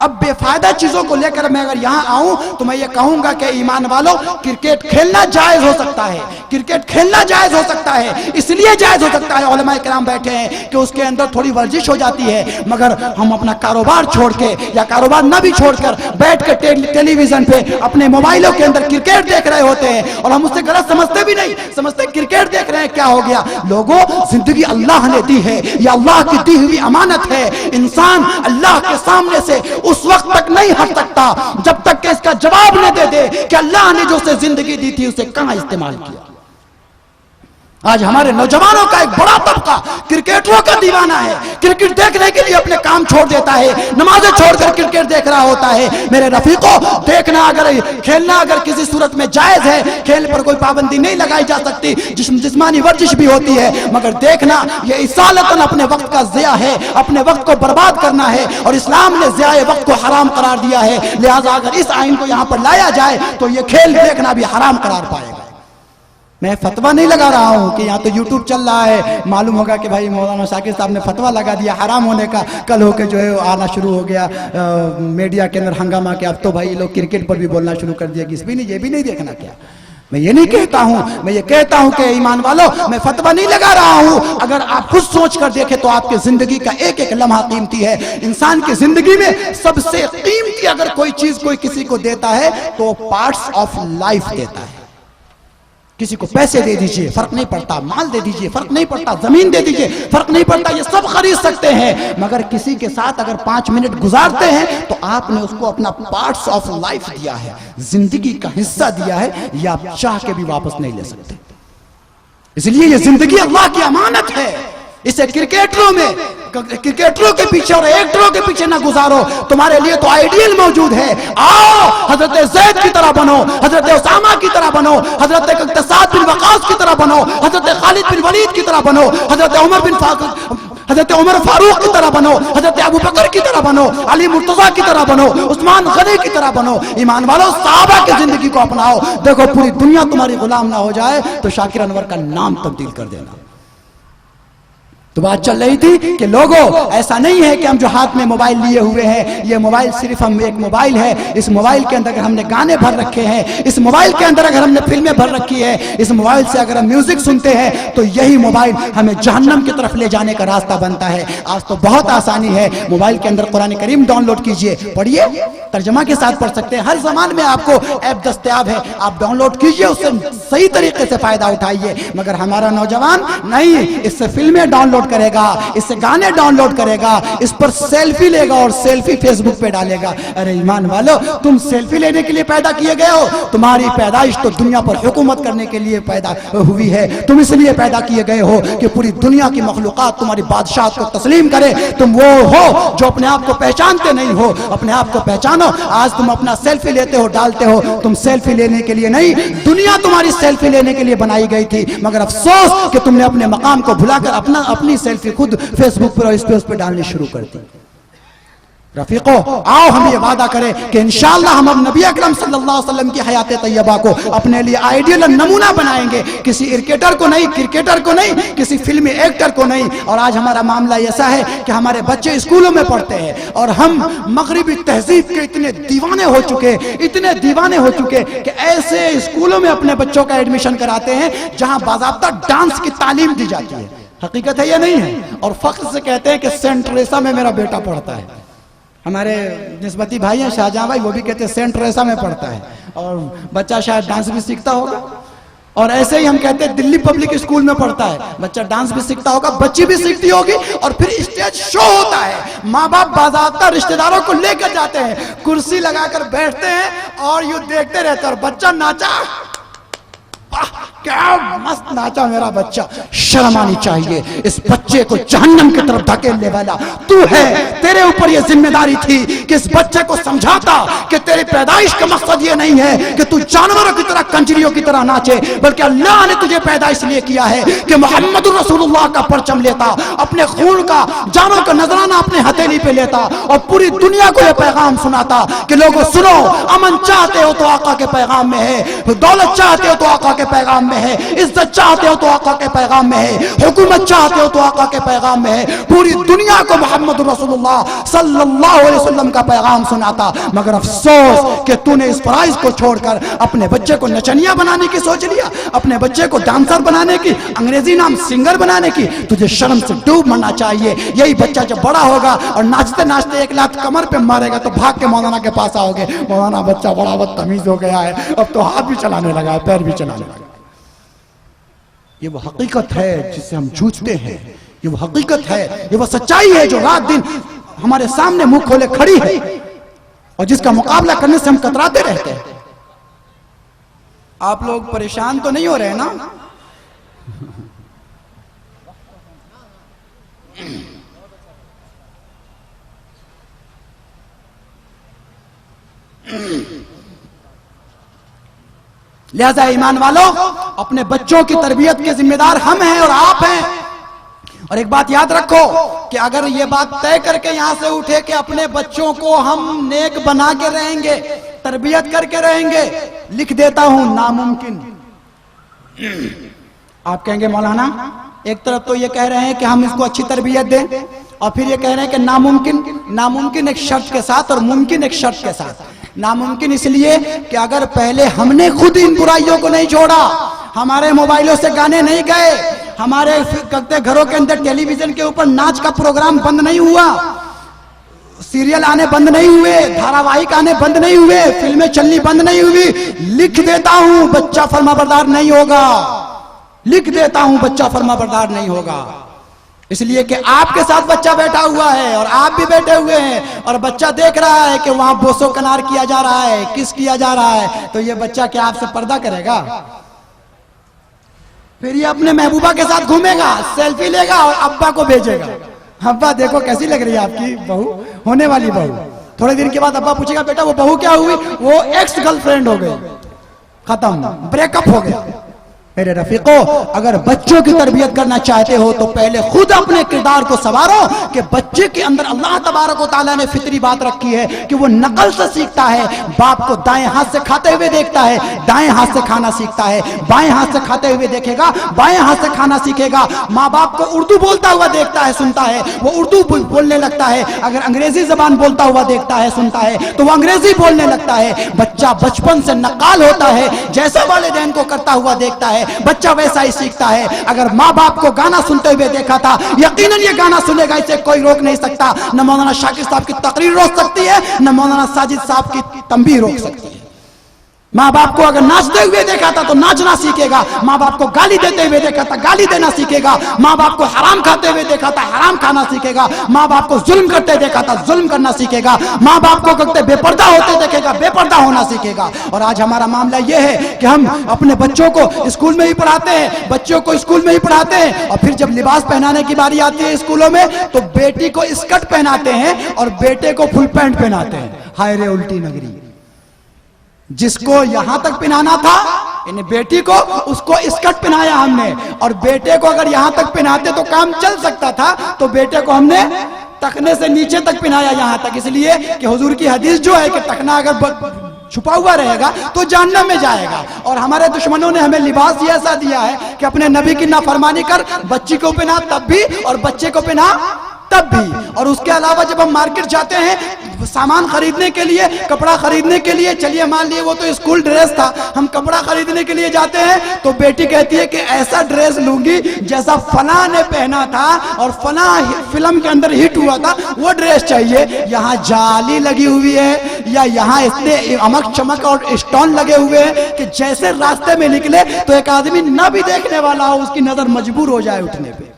اب بے فائدہ چیزوں کو لے کر میں اگر یہاں آؤں تو میں یہ کہوں گا کہ ایمان والوں, کرکٹ کھیلنا جائز ہو سکتا ہے, کرکٹ کھیلنا جائز ہو سکتا ہے, اس لیے جائز ہو سکتا ہے علماء کرام بیٹھے ہیں کہ اس کے اندر تھوڑی ورزش ہو جاتی ہے. مگر ہم اپنا کاروبار چھوڑ کے یا کاروبار نہ بھی چھوڑ کر بیٹھ کے ٹیلی ویژن پہ اپنے موبائلوں کے اندر کرکٹ دیکھ رہے ہوتے ہیں اور ہم اس سے غلط سمجھتے بھی نہیں, سمجھتے کرکٹ دیکھ رہے ہیں. کیا ہو گیا لوگوں, زندگی اللہ نے دی ہے, یہ اللہ کی دی ہوئی امانت ہے. انسان اللہ کے سامنے سے اس وقت تک نہیں ہٹ سکتا جب تک کہ اس کا جواب نہ دے دے کہ اللہ نے جو اسے زندگی دی تھی اسے کہاں استعمال کیا. آج ہمارے نوجوانوں کا ایک بڑا طبقہ کرکٹروں کا دیوانہ ہے، کرکٹ دیکھنے کے لیے اپنے کام چھوڑ دیتا ہے، نمازیں چھوڑ کر کرکٹ دیکھ رہا ہوتا ہے۔ میرے رفیقوں، دیکھنا کھیلنا اگر کسی صورت میں جائز ہے، کھیل پر کوئی پابندی نہیں لگائی جا سکتی، جسمانی ورزش بھی ہوتی ہے، مگر دیکھنا یہ اصالتاً اپنے وقت کا ضیاع ہے، اپنے وقت کو برباد کرنا ہے، اور اسلام نے ضیاء وقت کو حرام قرار دیا ہے۔ لہٰذا اگر اس آئین کو یہاں پر لایا جائے تو یہ کھیل دیکھنا بھی حرام قرار پائے گا۔ میں فتویٰ نہیں لگا رہا ہوں کہ یہاں تو یوٹیوب چل رہا ہے، معلوم ہوگا کہ بھائی مولانا شاکر صاحب نے فتویٰ لگا دیا حرام ہونے کا، کل ہو کے جو ہے آنا شروع ہو گیا میڈیا کے اندر ہنگامہ کہ اب تو بھائی لوگ کرکٹ پر بھی بولنا شروع کر دیا، اس بھی نہیں، یہ بھی نہیں دیکھنا کیا؟ میں یہ نہیں کہتا ہوں، میں یہ کہتا ہوں کہ ایمان والو، میں فتویٰ نہیں لگا رہا ہوں۔ اگر آپ خود سوچ کر دیکھیں تو آپ کے زندگی کا ایک ایک لمحہ قیمتی ہے۔ انسان کی زندگی میں سب سے قیمتی اگر کوئی چیز کوئی کسی کو دیتا ہے تو پارٹس آف لائف دیتا ہے۔ کسی کو پیسے دے دیجئے، فرق نہیں پڑتا، مال دے دیجئے، فرق نہیں پڑتا، زمین دے دیجئے، فرق نہیں پڑتا، یہ سب خرید سکتے ہیں، مگر کسی کے ساتھ اگر 5 منٹ گزارتے ہیں تو آپ نے اس کو اپنا پارٹس آف لائف دیا ہے، زندگی کا حصہ دیا ہے، یہ آپ چاہ کے بھی واپس نہیں لے سکتے۔ اس لیے یہ زندگی اللہ کی امانت ہے، اسے کرکٹروں کے پیچھے اور ایکٹروں کے پیچھے نہ گزارو، تمہارے لیے تو آئیڈیل موجود ہے۔ آؤ حضرت زید کی طرح بنو، حضرت اسامہ کی طرح بنو، حضرت اقتصاد بن وقاص کی طرح بنو، حضرت خالد بن ولید کی طرح بنو، حضرت عمر فاروق کی طرح بنو، حضرت ابو بکر کی طرح بنو، علی مرتضیٰ کی طرح بنو، عثمان غنی کی طرح بنو۔ ایمان والو، صحابہ کی زندگی کو اپناؤ، دیکھو پوری دنیا تمہاری غلام نہ ہو جائے تو شاکر انور کا نام تبدیل کر دینا۔ تو بات چل رہی تھی کہ لوگوں، ایسا نہیں ہے کہ ہم جو ہاتھ میں موبائل لیے ہوئے ہیں، یہ موبائل صرف ہم ایک موبائل ہے، اس موبائل کے اندر اگر ہم نے گانے بھر رکھے ہیں، اس موبائل کے اندر اگر ہم نے فلمیں بھر رکھی ہے، اس موبائل سے اگر ہم میوزک سنتے ہیں تو یہی موبائل ہمیں جہنم کی طرف لے جانے کا راستہ بنتا ہے۔ آج تو بہت آسانی ہے، موبائل کے اندر قرآن کریم ڈاؤن لوڈ کیجئے، پڑھیے، ترجمہ کے ساتھ پڑھ سکتے ہیں، ہر زمان میں آپ کو ایپ دستیاب ہے، آپ ڈاؤن لوڈ کیجئے، اس سے صحیح طریقے سے فائدہ اٹھائیے۔ مگر ہمارا نوجوان نہیں، اس سے فلمیں ڈاؤن لوڈ کرے گا، اس سے گانے ڈاؤن لوڈ کرے گا، اس پر سیلفی لے گا اور سیلفی فیس بک پہ ڈالے گا۔ ارے ایمان والو، تم سیلفی لینے کے لیے پیدا کیے گئے ہو؟ تمہاری پیدائش تو دنیا پر حکومت کرنے کے لیے پیدا ہوئی ہے، تم اس لیے پیدا کیے گئے ہو کہ پوری دنیا کی مخلوقات تمہاری بادشاہت کو تسلیم کرے۔ تم وہ ہو جو اپنے آپ کو پہچانتے نہیں ہو، اپنے آپ کو پہچانو۔ آج تم اپنا سیلفی لیتے ہو، ڈالتے ہو، تم سیلفی لینے کے لیے نہیں، دنیا تمہاری سیلفی لینے کے لیے بنائی گئی تھی، مگر افسوس کہ تم نے اپنے مقام کو بھلا کر اپنی سیلفی خود فیس بک پر اور اس پہ ڈالنے شروع کر دی۔ رفیقو، آؤ ہم یہ وعدہ کریں کہ انشاءاللہ ہم اب نبی اکرم صلی اللہ علیہ وسلم کی حیات طیبہ کو اپنے لیے آئیڈیل نمونہ بنائیں گے، کسی کرکٹر کو نہیں، کسی فلمی ایکٹر کو نہیں۔ اور آج ہمارا معاملہ ایسا ہے کہ ہمارے بچے اسکولوں میں پڑھتے ہیں اور ہم مغربی تہذیب کے اتنے دیوانے ہو چکے کہ ایسے اسکولوں میں اپنے بچوں کا ایڈمیشن کراتے ہیں جہاں باضابطہ ڈانس کی تعلیم دی جاتی ہے۔ حقیقت ہے یا نہیں ہے؟ اور فخر سے کہتے ہیں کہ سینٹ ٹریسا میں میرا بیٹا پڑھتا ہے۔ ہمارے نسبتی بھائی ہیں شاہجہاں بھائی، وہ بھی کہتے ہیں سینٹ ٹریسا میں پڑھتا ہے، اور بچہ شاید ڈانس بھی سیکھتا ہوگا۔ اور ایسے ہی ہم کہتے ہیں دلی پبلک اسکول میں پڑھتا ہے، بچہ ڈانس بھی سیکھتا ہوگا، بچی بھی سیکھتی ہوگی، اور پھر اسٹیج شو ہوتا ہے، ماں باپ باضابطہ رشتہ داروں کو لے کر جاتے ہیں، کرسی لگا کر بیٹھتے ہیں اور یوں دیکھتے رہتے ہیں، اور بچہ ناچا، کیا مست ناچا میرا بچہ۔ شرم آنی چاہیے، اس بچے کو جہنم کی طرف دھکیلنے والا تو ہے۔ تیرے اوپر یہ ذمہ داری تھی کہ اس بچے کو سمجھاتا کہ تیری پیدائش کا مقصد یہ نہیں ہے کہ تو جانوروں کی طرح، کنجریوں کی طرح ناچے، بلکہ اللہ نے تجھے پیدائش لیے کیا ہے کہ محمد رسول اللہ کا پرچم لیتا، اپنے خون کا، جانوں کا نذرانہ اپنے ہتھیلی پہ لیتا، اور پوری دنیا کو یہ پیغام سناتا کہ لوگوں سنو، امن چاہتے ہو تو آقا کے پیغام میں ہے، دولت چاہتے ہو تو آقا کے پیغام میں ہے، عزت چاہتے ہو تو آقا کے پیغام میں ہے، حکومت چاہتے ہو تو آقا کے پیغام میں ہے۔ پوری دنیا کو محمد رسول اللہ صلی اللہ علیہ وسلم کا پیغام سناتا، مگر افسوس کہ تو نے اس فرائض کو چھوڑ کر اپنے بچے کو نچنیا بنانے کی سوچ لیا، اپنے بچے کو ڈانسر بنانے کی، انگریزی نام سنگر بنانے کی۔ تجھے شرم سے ڈوب مرنا چاہیے۔ یہی بچہ جب بڑا ہوگا اور ناچتے ناچتے ایک لات کمر پہ مارے گا تو بھاگ کے مولانا کے پاس آؤ گے، مولانا بچہ بڑا بدتمیز ہو گیا ہے، اب تو ہاتھ بھی چلانے لگا ہے، پیر بھی چلانے لگا۔ یہ وہ حقیقت ہے جس سے ہم جھوجتے ہیں، یہ وہ حقیقت ہے، یہ وہ سچائی ہے جو رات دن ہمارے سامنے منہ کھولے کھڑی ہے اور جس کا مقابلہ کرنے سے ہم کتراتے رہتے ہیں۔ آپ لوگ پریشان تو نہیں ہو رہے نا؟ لہذا ایمان والوں، اپنے بچوں کی تربیت کے ذمہ دار ہم ہیں اور آپ ہیں۔ اور ایک بات یاد رکھو کہ اگر یہ بات طے کر کے یہاں سے اٹھے کہ اپنے بچوں کو ہم نیک بنا کے رہیں گے، تربیت کر کے رہیں گے، لکھ دیتا ہوں ناممکن۔ آپ کہیں گے مولانا ایک طرف تو یہ کہہ رہے ہیں کہ ہم اس کو اچھی تربیت دیں، اور پھر یہ کہہ رہے ہیں کہ ناممکن ایک شرط کے ساتھ اور ممکن ایک شرط کے ساتھ۔ ناممکن اس لیے کہ اگر پہلے ہم نے خود ان برائیوں کو نہیں چھوڑا، ہمارے موبائلوں سے گانے نہیں گئے، ہمارے گھروں کے اندر ٹیلی ویژن کے اوپر ناچ کا پروگرام بند نہیں ہوا، سیریل آنے بند نہیں ہوئے، دھاراواہک آنے بند نہیں ہوئے، فلمیں چلنی بند نہیں ہوئی، لکھ دیتا ہوں بچہ فرما بردار نہیں ہوگا، لکھ دیتا ہوں بچہ فرما بردار نہیں ہوگا۔ اس لیے کہ آپ کے ساتھ بچہ بیٹھا ہوا ہے اور آپ بھی بیٹھے ہوئے ہیں، اور بچہ دیکھ رہا ہے کہ وہاں بوسو کنار کیا جا رہا ہے، کس کیا جا رہا ہے، تو یہ بچہ کیا آپ سے پردہ کرے گا؟ پھر یہ اپنے محبوبہ کے ساتھ گھومے گا، سیلفی لے گا اور ابا کو بھیجے گا، ابا دیکھو کیسی لگ رہی ہے آپ کی بہو، ہونے والی بہو۔ تھوڑے دن کے بعد ابا پوچھے گا بیٹا وہ بہو کیا ہوئی؟ وہ ایکس گرل فرینڈ ہو گئی، ختم، بریک اپ ہو گیا۔ میرے رفیقو، اگر بچوں کی تربیت کرنا چاہتے ہو تو پہلے خود اپنے کردار کو سنوارو کہ بچے کے اندر اللہ تبارک و تعالیٰ نے فطری بات رکھی ہے کہ وہ نقل سے سیکھتا ہے، باپ کو دائیں ہاتھ سے کھاتے ہوئے دیکھتا ہے، دائیں ہاتھ سے کھانا سیکھتا ہے، بائیں ہاتھ سے کھاتے ہوئے دیکھے گا، بائیں ہاتھ سے کھانا سیکھے گا، ماں باپ کو اردو بولتا ہوا دیکھتا ہے، سنتا ہے، وہ اردو بولنے لگتا ہے، اگر انگریزی زبان بولتا ہوا دیکھتا ہے، سنتا ہے تو وہ انگریزی بولنے لگتا ہے۔ بچہ بچپن سے نقال ہوتا ہے، جیسا والدین کو کرتا ہوا دیکھتا ہے بچہ ویسا ہی سیکھتا ہے۔ اگر ماں باپ کو گانا سنتے ہوئے دیکھا تھا، یقیناً یہ گانا سنے گا، اسے کوئی روک نہیں سکتا، نہ مولانا شاکر صاحب کی تقریر روک سکتی ہے، نہ مولانا ساجد صاحب کی تنبیہ روک سکتی ہے۔ ماں باپ کو اگر ناچتے ہوئے دیکھا تھا تو ناچنا سیکھے گا، ماں باپ کو گالی دیتے ہوئے دیکھا تھا گالی دینا سیکھے گا، ماں باپ کو حرام کھاتے ہوئے دیکھا تھا حرام کھانا سیکھے گا، ماں باپ کو ظلم کرتے دیکھا تھا ظلم کرنا سیکھے گا، ماں باپ کو کرتے بے پردہ ہوتے دیکھے گا بے پردہ ہونا سیکھے گا۔ اور آج ہمارا معاملہ یہ ہے کہ ہم اپنے بچوں کو اسکول میں ہی پڑھاتے ہیں، بچوں کو اسکول میں ہی پڑھاتے ہیں، اور پھر جب لباس پہنانے کی باری آتی ہے اسکولوں میں تو بیٹی کو اسکرٹ پہناتے ہیں اور بیٹے کو فل پینٹ پہناتے ہیں۔ ہائے رے الٹی نگری، جس کو یہاں تک پہنانا تھا یعنی بیٹی کو، اس کو اسکرٹ پہنایا ہم نے، اور بیٹے کو اگر یہاں تک پہناتے تو کام چل سکتا تھا، تو بیٹے کو ہم نے ٹخنے سے نیچے تک پہنایا یہاں تک، اس لیے کہ حضور کی حدیث جو ہے کہ ٹخنا اگر چھپا ہوا رہے گا تو جہنم میں جائے گا۔ اور ہمارے دشمنوں نے ہمیں لباس یہ ایسا دیا ہے کہ اپنے نبی کی نافرمانی کر، بچی کو پہنا تب بھی اور بچے کو پہنا تب بھی۔ اور اس کے علاوہ جب ہم مارکیٹ جاتے ہیں سامان خریدنے کے لیے، کپڑا خریدنے کے لیے، چلیے مان لیے وہ تو اسکول ڈریس تھا، ہم کپڑا خریدنے کے لیے جاتے ہیں تو بیٹی کہتی ہے کہ ایسا ڈریس لوں گی جیسا فلاں نے پہنا تھا اور فلاں فلم کے اندر ہٹ ہوا تھا، وہ ڈریس چاہیے۔ یہاں جالی لگی ہوئی ہے یا یہاں اتنے امک چمک اور اسٹون لگے ہوئے ہیں کہ جیسے راستے میں نکلے تو ایک آدمی نہ بھی دیکھنے والا ہو، اس کی نظر مجبور ہو جائے اٹھنے پہ۔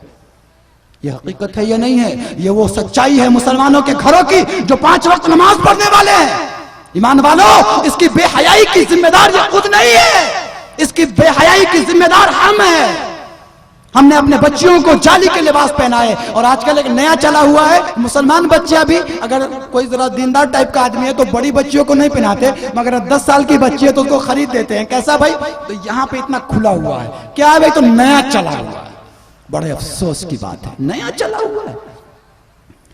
یہ حقیقت ہے، یہ نہیں ہے، یہ وہ سچائی ہے مسلمانوں کے گھروں کی جو 5 وقت نماز پڑھنے والے ہیں۔ ایمان والو، اس کی بے حیائی کی ذمہ دار یہ خود نہیں ہے، اس کی بے حیائی کی ذمہ دار ہم ہیں۔ ہم نے اپنے بچیوں کو جالی کے لباس پہنائے، اور آج کل ایک نیا چلا ہوا ہے، مسلمان بچہ بھی اگر کوئی ذرا دیندار ٹائپ کا آدمی ہے تو بڑی بچیوں کو نہیں پہناتے، مگر 10 سال کی بچی ہے تو اس کو خرید دیتے ہیں۔ کیسا بھائی؟ تو یہاں پہ اتنا کھلا ہوا ہے، کیا ہے بھائی؟ تو نیا چلا ہوا ہے۔ بڑے افسوس کی بات ہے، نیا چلا ہوا ہے،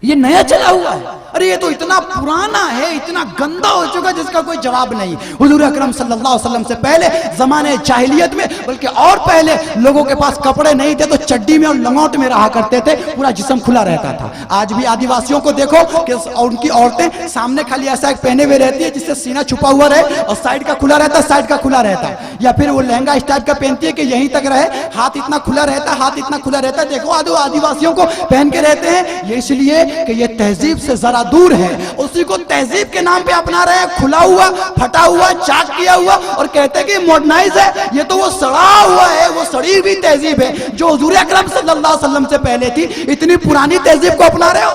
یہ نیا چلا ہوا ہے۔ ارے یہ تو اتنا پرانا ہے، اتنا گندا ہو چکا جس کا کوئی جواب نہیں۔ حضور اکرم صلی اللہ علیہ وسلم سے پہلے زمانے جاہلیت میں، بلکہ اور پہلے لوگوں کے پاس کپڑے نہیں تھے تو چڈی میں اور لنگوٹ میں رہا کرتے تھے، پورا جسم کھلا رہتا تھا۔ آج بھی آدیواسیوں کو دیکھو کہ ان کی عورتیں سامنے خالی ایسا ایک پہنے ہوئے رہتی ہے جس سے سینہ چھپا ہوا رہے اور سائڈ کا کھلا رہتا ہے، سائڈ کا کھلا رہتا ہے، یا پھر وہ لہنگا اس ٹائپ کا پہنتی ہے کہ یہیں تک رہے، ہاتھ اتنا کھلا رہتا ہے، ہاتھ اتنا کھلا رہتا ہے۔ دیکھو آدیواسیوں کو پہن کے رہتے ہیں، یہ اس لیے کہ یہ تہذیب سے ذرا دور ہے، اسی کو تہذیب کے نام پہ اپنا رہے ہیں، کھلا ہوا، پھٹا ہوا، چاک کیا ہوا، اور کہتے ہیں کہ ماڈرنائز ہے۔ یہ تو وہ سڑا ہوا ہے، وہ سڑی ہوئی تہذیب ہے جو حضور اکرم صلی اللہ علیہ وسلم سے پہلے تھی۔ اتنی پرانی تہذیب کو اپنا رہے ہو،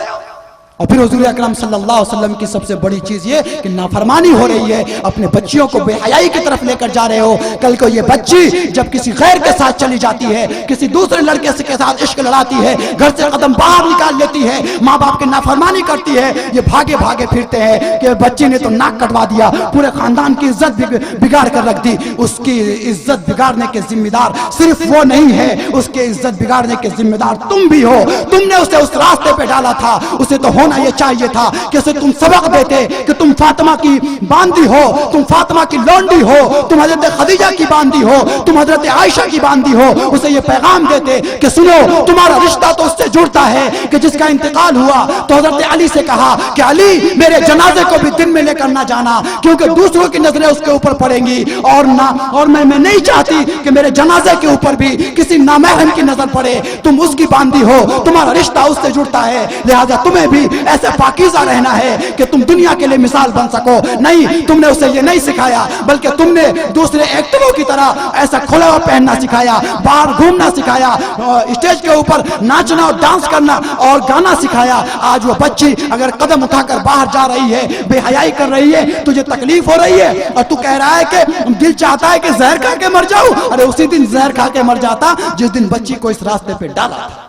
اور پھر حضور اکرم صلی اللہ علیہ وسلم کی سب سے بڑی چیز یہ کہ نافرمانی ہو رہی ہے، اپنے بچیوں کو بے حیائی کی طرف لے کر جا رہے ہو. کل کو یہ بچی جب کسی غیر کے ساتھ چلی جاتی ہے، کسی دوسرے لڑکے کے ساتھ عشق لڑاتی ہے، گھر سے قدم باہر نکال لیتی ہے، ماں باپ کی نافرمانی کرتی ہے، یہ بھاگے بھاگے پھرتے ہیں کہ بچی نے تو ناک کٹوا دیا، پورے خاندان کی عزت بگاڑ کر رکھ دی. اس کی عزت بگاڑنے کے ذمہ دار صرف وہ نہیں ہے، اس کے عزت بگاڑنے کے ذمہ دار تم بھی ہو. تم نے اسے اس راستے پہ ڈالا تھا. اسے تو ہونا یہ چاہیے تھا کہ اسے تم سبق دیتے کہ تم فاطمہ کی باندی ہو، تم فاطمہ کی لونڈی ہو، تم حضرت خدیجہ کی باندی ہو، تم حضرت عائشہ کی باندی ہو. اسے یہ پیغام دیتے کہ سنو، تمہارا رشتہ تو اس سے جڑتا ہے کہ جس کا انتقال ہوا تو حضرت علی سے کہا کہ علی میرے جنازے کو بھی دن میں لے کر نہ جانا، کیونکہ دوسروں کی نظریں اس کے اوپر پڑیں گی، اور میں نہیں چاہتی کہ میرے جنازے کے اوپر بھی کسی نامحرم کی نظر پڑے. تم اس کی باندی ہو، تمہارا رشتہ اس سے جڑتا ہے، لہذا تمہیں بھی ایسے پاکیزہ رہنا ہے کہ تم دنیا کے لیے مثال بن سکو. نہیں، تم نے اسے یہ نہیں سکھایا، بلکہ تم نے دوسرے ایکٹروں کی طرح ایسا کھلا ہوا پہننا سکھایا، باہر گھومنا سکھایا، اسٹیج کے اوپر ناچنا اور ڈانس کرنا اور گانا سکھایا. آج وہ بچی اگر قدم اٹھا کر باہر جا رہی ہے، بے حیائی کر رہی ہے، تجھے تکلیف ہو رہی ہے اور تو کہہ رہا ہے کہ دل چاہتا ہے کہ زہر کھا کے مر جاؤں. ارے اسی دن زہر کھا کے مر جاتا جس دن بچی کو اس راستے پہ ڈالا تھا.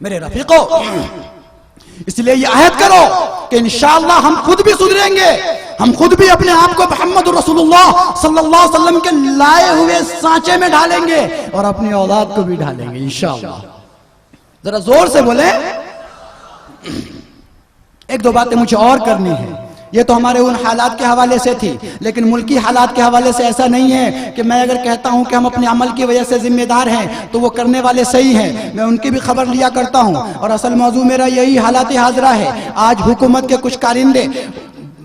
میرے رفیقو، اس لیے یہ عہد کرو کہ انشاءاللہ ہم خود بھی سدھریں گے، ہم خود بھی اپنے آپ کو محمد رسول اللہ صلی اللہ علیہ وسلم کے لائے ہوئے سانچے میں ڈالیں گے اور اپنی اولاد کو بھی ڈالیں گے انشاءاللہ. ذرا زور سے بولیں. ایک دو باتیں مجھے اور کرنی ہیں. یہ تو ہمارے ان حالات کے حوالے سے تھی، لیکن ملکی حالات کے حوالے سے ایسا نہیں ہے کہ میں اگر کہتا ہوں کہ ہم اپنے عمل کی وجہ سے ذمہ دار ہیں تو وہ کرنے والے صحیح ہیں. میں ان کی بھی خبر لیا کرتا ہوں، اور اصل موضوع میرا یہی حالات حاضرہ ہے. آج حکومت کے کچھ کارندے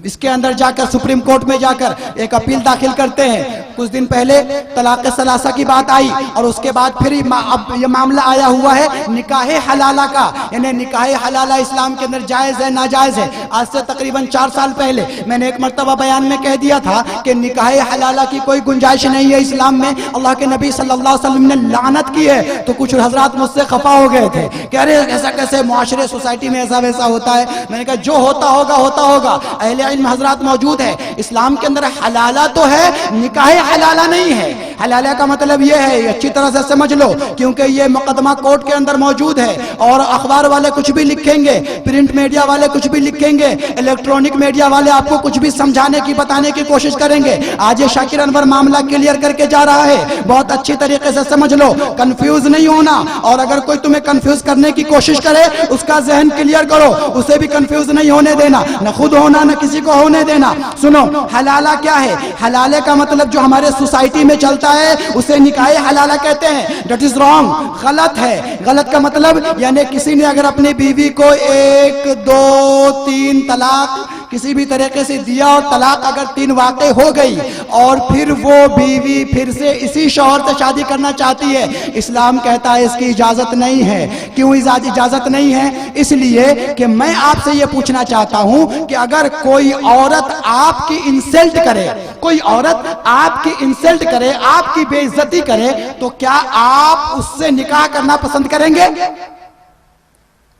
اس کے اندر جا کر سپریم کورٹ میں جا کر ایک اپیل داخل کرتے ہیں. کچھ دن پہلے طلاق ثلاثہ کی بات آئی اور اس کے بعد پھر اب یہ معاملہ آیا ہوا ہے نکاح حلالہ کا. یعنی نکاح حلالہ اسلام کے اندر جائز ہے ناجائز ہے. آج سے تقریباً 4 سال پہلے میں نے ایک مرتبہ بیان میں کہہ دیا تھا کہ نکاح حلالہ کی کوئی گنجائش نہیں ہے اسلام میں. اللہ کے نبی صلی اللہ علیہ وسلم نے لعنت کی ہے. تو کچھ حضرات مجھ سے خفا ہو گئے تھے کہ ارے ایسا کیسے معاشرے سوسائٹی میں ایسا ویسا ہوتا ہے. میں نے کہا جو ہوتا ہوگا. اہل علم حضرات موجود ہے. اسلام کے اندر حلالہ تو ہے، نکاح حلالہ نہیں ہے. حلالہ کا مطلب یہ ہے، اچھی طرح سے سمجھ لو، کیونکہ یہ مقدمہ کورٹ کے اندر موجود ہے اور اخبار والے کچھ بھی لکھیں گے، پرنٹ میڈیا والے کچھ بھی لکھیں گے، الیکٹرونک میڈیا والے آپ کو کچھ بھی سمجھانے کی بتانے کی کوشش کریں گے. آج یہ شاکر انور معاملہ کلیئر کر کے جا رہا ہے. بہت اچھی طریقے سے سمجھ لو، کنفیوز نہیں ہونا. اور اگر کوئی تمہیں کنفیوز کرنے کی کوشش کرے اس کا ذہن کلیئر کرو، اسے بھی کنفیوز نہیں ہونے دینا، نہ خود ہونا نہ کسی کو ہونے دینا. سنو، حلالہ کیا ہے؟ حلالہ کا مطلب جو ہمارے سوسائٹی میں چلتا ہے اسے نکاح حلالہ کہتے ہیں. دیٹ از رانگ، غلط ہے. غلط کا مطلب یعنی کسی نے اگر اپنی بیوی کو 1 2 3 طلاق کسی بھی طریقے سے دیا اور طلاق اگر 3 واقع ہو گئی اور پھر وہ بیوی پھر سے اسی شوہر سے شادی کرنا چاہتی ہے، اسلام کہتا ہے اس کی اجازت نہیں ہے. کیوں اجازت نہیں ہے؟ اس لیے کہ میں آپ سے یہ پوچھنا چاہتا ہوں کہ اگر کوئی عورت آپ کی انسلٹ کرے، کوئی عورت آپ کی انسلٹ کرے، آپ کی بے عزتی کرے، تو کیا آپ اس سے نکاح کرنا پسند کریں گے؟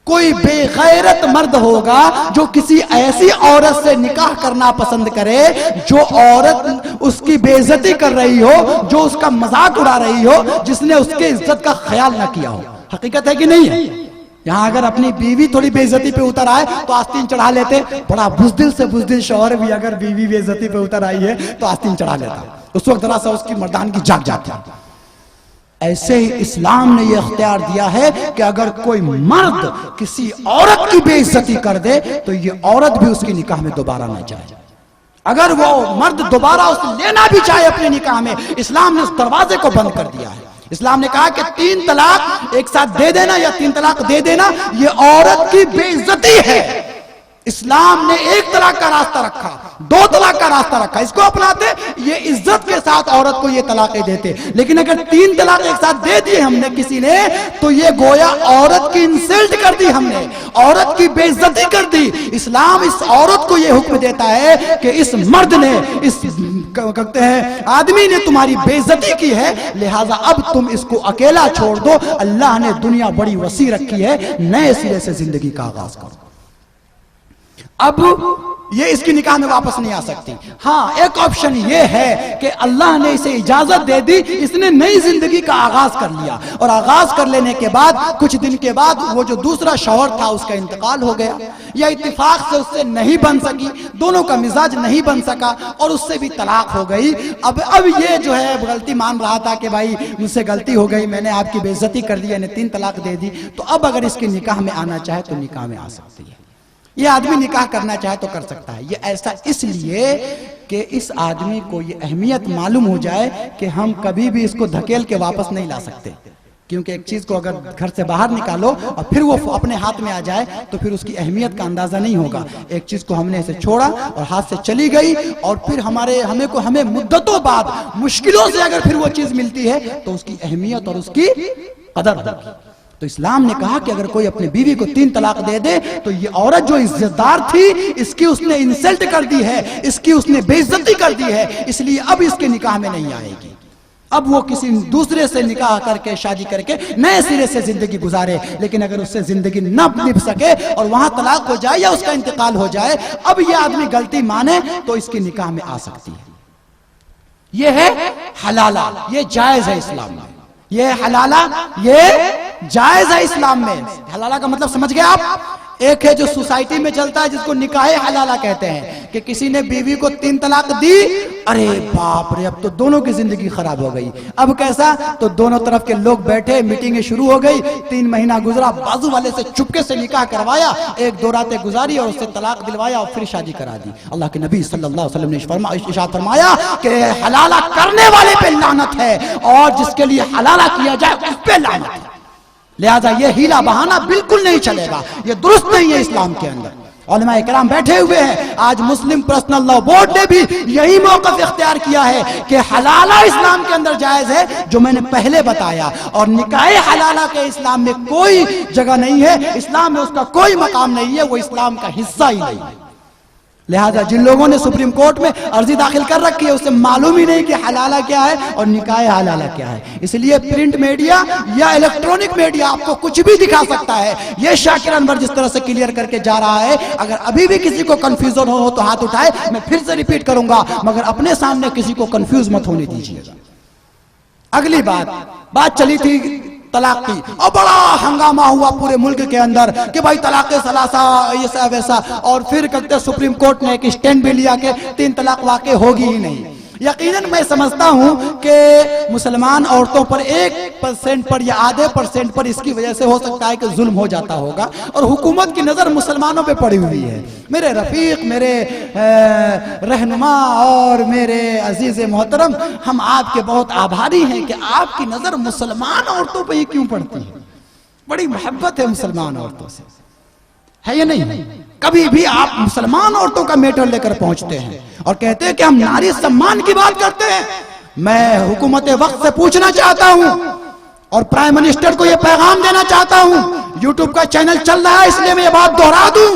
کوئی بے غیرت مرد ہوگا جو کسی ایسی عورت سے نکاح کرنا پسند کرے جو عورت اس کی بے عزتی کر رہی ہو، جو اس کا مذاق اڑا رہی ہو، جس نے اس کے عزت کا خیال نہ کیا ہو. حقیقت ہے کہ نہیں ہے؟ یہاں اگر اپنی بیوی تھوڑی بے عزتی پہ اتر آئے تو آستین چڑھا لیتے. بڑا بزدل سے بزدل شوہر بھی اگر بیوی بے عزتی پہ اتر آئی ہے تو آستین چڑھا لیتا. اس وقت ذرا سا اس کی مردانگی جاگ جاتی. ایسے ہی اسلام نے یہ اختیار دیا ہے کہ اگر کوئی مرد کسی عورت کی بے عزتی کر دے تو یہ عورت بھی اس کی نکاح میں دوبارہ نہ جائے. اگر وہ مرد دوبارہ اس لینا بھی چاہے اپنے نکاح میں، اسلام نے اس دروازے کو بند کر دیا ہے. اسلام نے کہا کہ 3 طلاق ایک ساتھ دے دینا یا 3 طلاق دے دینا یہ عورت کی بے عزتی ہے. اسلام نے 1 طلاق کا راستہ رکھا، 2 طلاق کا راستہ رکھا. اس کو اپناتے یہ عزت کے ساتھ عورت کو یہ طلاقیں دیتے. لیکن اگر 3 طلاق ایک ساتھ دے دیے ہم نے کسی نے تو یہ گویا عورت کی انسلٹ کر دی، ہم نے عورت کی بے عزتی کر دی. اسلام اس عورت کو یہ حکم دیتا ہے کہ اس مرد نے، اس کہتے ہیں آدمی نے تمہاری بے عزتی کی ہے، لہٰذا اب تم اس کو اکیلا چھوڑ دو، اللہ نے دنیا بڑی وسیع رکھی ہے، نئے سرے سے زندگی کا آغاز کرو۔ اب یہ اس کی نکاح میں واپس نہیں آ سکتی۔ ہاں ایک آپشن یہ ہے کہ اللہ نے اسے اجازت دے دی، اس نے نئی زندگی کا آغاز کر لیا، اور آغاز کر لینے کے بعد کچھ دن کے بعد وہ جو دوسرا شوہر تھا اس کا انتقال ہو گیا، یا اتفاق سے اس سے نہیں بن سکی، دونوں کا مزاج نہیں بن سکا اور اس سے بھی طلاق ہو گئی۔ اب یہ جو ہے غلطی مان رہا تھا کہ بھائی مجھ سے غلطی ہو گئی، میں نے آپ کی بے عزتی کر دی، یعنی 3 طلاق دے دی، تو اب اگر اس کی نکاح میں آنا چاہے تو نکاح میں آ سکتی ہے۔ یہ آدمی نکاح کرنا چاہے تو کر سکتا ہے۔ یہ ایسا اس لیے کہ اس آدمی کو یہ اہمیت معلوم ہو جائے کہ ہم کبھی بھی اس کو دھکیل کے واپس نہیں لا سکتے، کیونکہ ایک چیز کو اگر گھر سے باہر نکالو اور پھر وہ اپنے ہاتھ میں آ جائے تو پھر اس کی اہمیت کا اندازہ نہیں ہوگا۔ ایک چیز کو ہم نے اسے چھوڑا اور ہاتھ سے چلی گئی، اور پھر ہمیں مدتوں بعد مشکلوں سے اگر پھر وہ چیز ملتی ہے تو اس کی اہمیت اور اس کی قدر ہوگی۔ تو اسلام نے کہا کہ اگر کوئی اپنی بیوی کو 3 طلاق دے دے تو یہ عورت جو عزت دار تھی اس کی اس نے انسلٹ کر دی ہے، اس کی اس نے بے عزتی کر دی ہے، اس لیے اب اس کے نکاح میں نہیں آئے گی۔ اب وہ کسی دوسرے سے نکاح کر کے شادی کر کے نئے سرے سے زندگی گزارے، لیکن اگر اس سے زندگی نہ نبھ سکے اور وہاں طلاق ہو جائے یا اس کا انتقال ہو جائے، اب یہ آدمی غلطی مانے تو اس کی نکاح میں آ سکتی ہے۔ یہ ہے حلالہ، یہ جائز ہے اسلام میں۔ یہ حلالہ، یہ جائز ہے اسلام میں۔ حلالہ کا مطلب سمجھ گئے آپ؟ ایک ہے جو سوسائٹی میں چلتا ہے جس کو نکاح حلالہ کہتے ہیں، کہ کسی نے بیوی کو 3 طلاق دی، ارے باپ رے اب تو دونوں کی زندگی خراب ہو گئی۔ اب کیسا؟ تو دونوں طرف کے لوگ بیٹھے، میٹنگیں شروع ہو گئی، 3 مہینہ گزرا، بازو والے سے چپکے سے نکاح کروایا، 1-2 راتیں گزاری اور اس سے طلاق دلوایا اور پھر شادی کرا دی۔ اللہ کے نبی صلی اللہ علیہ وسلم نے ارشاد فرمایا کہ حلالہ کرنے والے پہ لعنت ہے اور جس کے لیے حلالہ کیا جائے اس پہ لعنت ہے۔ لہذا یہ ہیلا بہانہ بالکل نہیں چلے گا، یہ درست نہیں ہے اسلام کے اندر۔ علماء کرام بیٹھے ہوئے ہیں، آج مسلم پرسنل لا بورڈ نے بھی یہی موقف اختیار کیا ہے کہ حلالہ اسلام کے اندر جائز ہے، جو میں نے پہلے بتایا، اور نکاح حلالہ کے اسلام میں کوئی جگہ نہیں ہے، اسلام میں اس کا کوئی مقام نہیں ہے، وہ اسلام کا حصہ ہی نہیں ہے۔ لہذا جن لوگوں نے سپریم کورٹ میں عرضی داخل کر رکھی ہے اسے معلوم ہی نہیں کہ حلالہ کیا ہے اور نکاح حلالہ کیا ہے۔ اس لیے پرنٹ میڈیا یا الیکٹرونک میڈیا آپ کو کچھ بھی دکھا سکتا ہے۔ یہ شاکر انور جس طرح سے کلیئر کر کے جا رہا ہے، اگر ابھی بھی کسی کو کنفیوژن ہو تو ہاتھ اٹھائے، میں پھر سے ریپیٹ کروں گا، مگر اپنے سامنے کسی کو کنفیوز مت ہونے دیجیے گا۔ اگلی بات چلی تھی طلاق کی، اور بڑا ہنگامہ ہوا پورے ملک کے اندر کہ بھائی طلاق ثلاثہ ایسا ویسا، اور پھر کہتے سپریم کورٹ نے ایک اسٹینڈ بھی لیا کہ 3 طلاق واقع ہوگی ہی نہیں۔ یقیناً میں سمجھتا ہوں کہ مسلمان عورتوں پر 1% پر یا آدھے % پر اس کی وجہ سے ہو سکتا ہے کہ ظلم ہو جاتا ہوگا، اور حکومت کی نظر مسلمانوں پہ پڑی ہوئی ہے۔ میرے رفیق، میرے رہنما اور میرے عزیز محترم، ہم آپ کے بہت آبھاری ہیں کہ آپ کی نظر مسلمان عورتوں پہ ہی کیوں پڑتی ہے۔ بڑی محبت ہے مسلمان عورتوں سے، ہے یا نہیں؟ کبھی بھی آپ مسلمان عورتوں کا میٹر لے کر پہنچتے ہیں اور کہتے ہیں کہ ہم ناری سمان کی بات کرتے ہیں۔ میں حکومت وقت سے پوچھنا چاہتا ہوں اور پرائم منسٹر کو یہ پیغام دینا چاہتا ہوں، یوٹیوب کا چینل چل رہا ہے اس لیے میں یہ بات دہرا دوں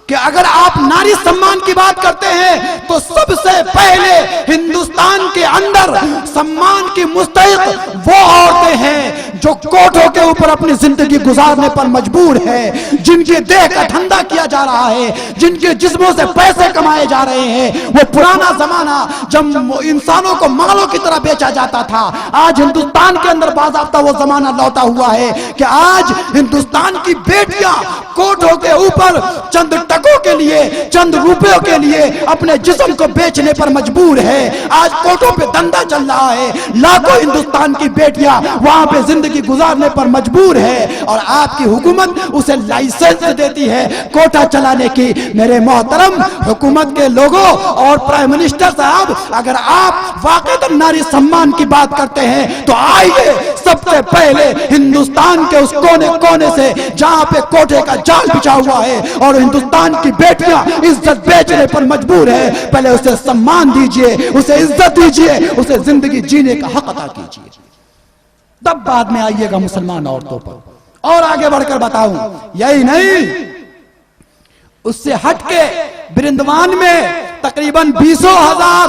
کہ اگر آپ ناری سمان کی بات کرتے ہیں تو سب سے پہلے ہندوستان کے اندر سمان کی مستحق وہ عورتیں ہیں جو کوٹھوں کے اوپر اپنی زندگی گزارنے پر مجبور ہے، جن کی دیہ کا دھندا کیا جا رہا ہے، جن کے جسموں سے پیسے کمائے جا رہے ہیں۔ وہ پرانا زمانہ جب انسانوں کو مالوں کی طرح بیچا جاتا تھا، آج ہندوستان کے اندر باضابطہ وہ زمانہ لوٹا ہوا ہے کہ آج ہندوستان کی بیٹیاں کوٹھوں کے اوپر چند ٹکوں کے لیے، چند روپیوں کے لیے اپنے جسم کو بیچنے پر مجبور ہے۔ آج کوٹھوں پہ دھندا چل رہا ہے، لاکھوں ہندوستان کی بیٹیاں وہاں پہ زندگی گزارنے پر مجبور ہے، اور آپ کی حکومت اسے لائسنس دیتی ہے کوٹھا چلانے کی۔ میرے محترم حکومت کے لوگوں اور پرائم منسٹر صاحب، اگر آپ واقعی ناری سمان کی بات کرتے ہیں تو آئیے سب سے پہلے ہندوستان کے اس کونے کونے سے جہاں پہ کوٹھے کا جال بچھا ہوا ہے اور ہندوستان کی بیٹیاں عزت بیچنے پر مجبور ہے، پہلے اسے سمان دیجئے، اسے عزت دیجئے، اسے زندگی جینے کا حق عطا کیجئے، تب بعد میں آئیے گا مسلمان عورتوں پر۔ اور آگے بڑھ کر بتاؤں، یہی نہیں، اس سے ہٹ کے برندوان میں تقریباً 20,000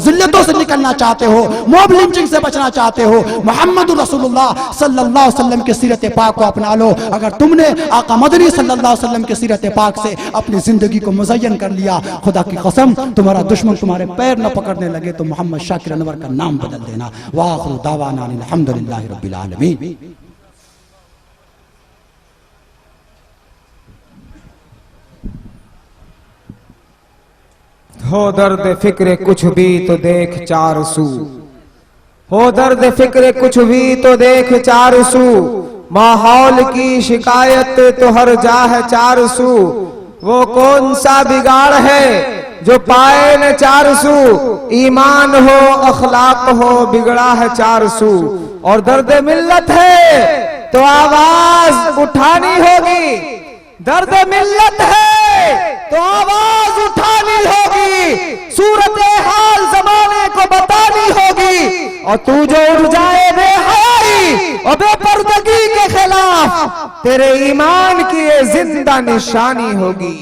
ذلتوں سے نکلنا چاہتے ہو, موب لنچنگ سے بچنا چاہتے ہو, محمد رسول اللہ صلی اللہ علیہ وسلم کی سیرت پاک کو اپنا لو. اگر تم نے آقا مدنی صلی اللہ علیہ وسلم کی سیرت پاک سے اپنی زندگی کو مزین کر لیا, خدا کی قسم تمہارا دشمن تمہارے پیر نہ پکڑنے لگے تو محمد شاکر انور کا نام بدل دینا. وآخر دعوانا الحمدللہ رب العالمین. ہو درد فکر کچھ بھی تو دیکھ چار سو, ہو درد فکر کچھ بھی تو دیکھ چار سو, ماحول کی شکایت تو ہر جا ہے چار سو. وہ کون سا بگاڑ ہے جو پائے نہ چار سو, ایمان ہو اخلاق ہو بگڑا ہے چار سو. اور درد ملت ہے تو آواز اٹھانی ہوگی, درد ملت ہے تو آواز اٹھانی ہوگی, صورت حال زمانے کو بتانی ہوگی. اور تو جو اٹھ جائے بے حیائی اور بے پردگی کے خلاف, تیرے ایمان کی یہ زندہ نشانی ہوگی.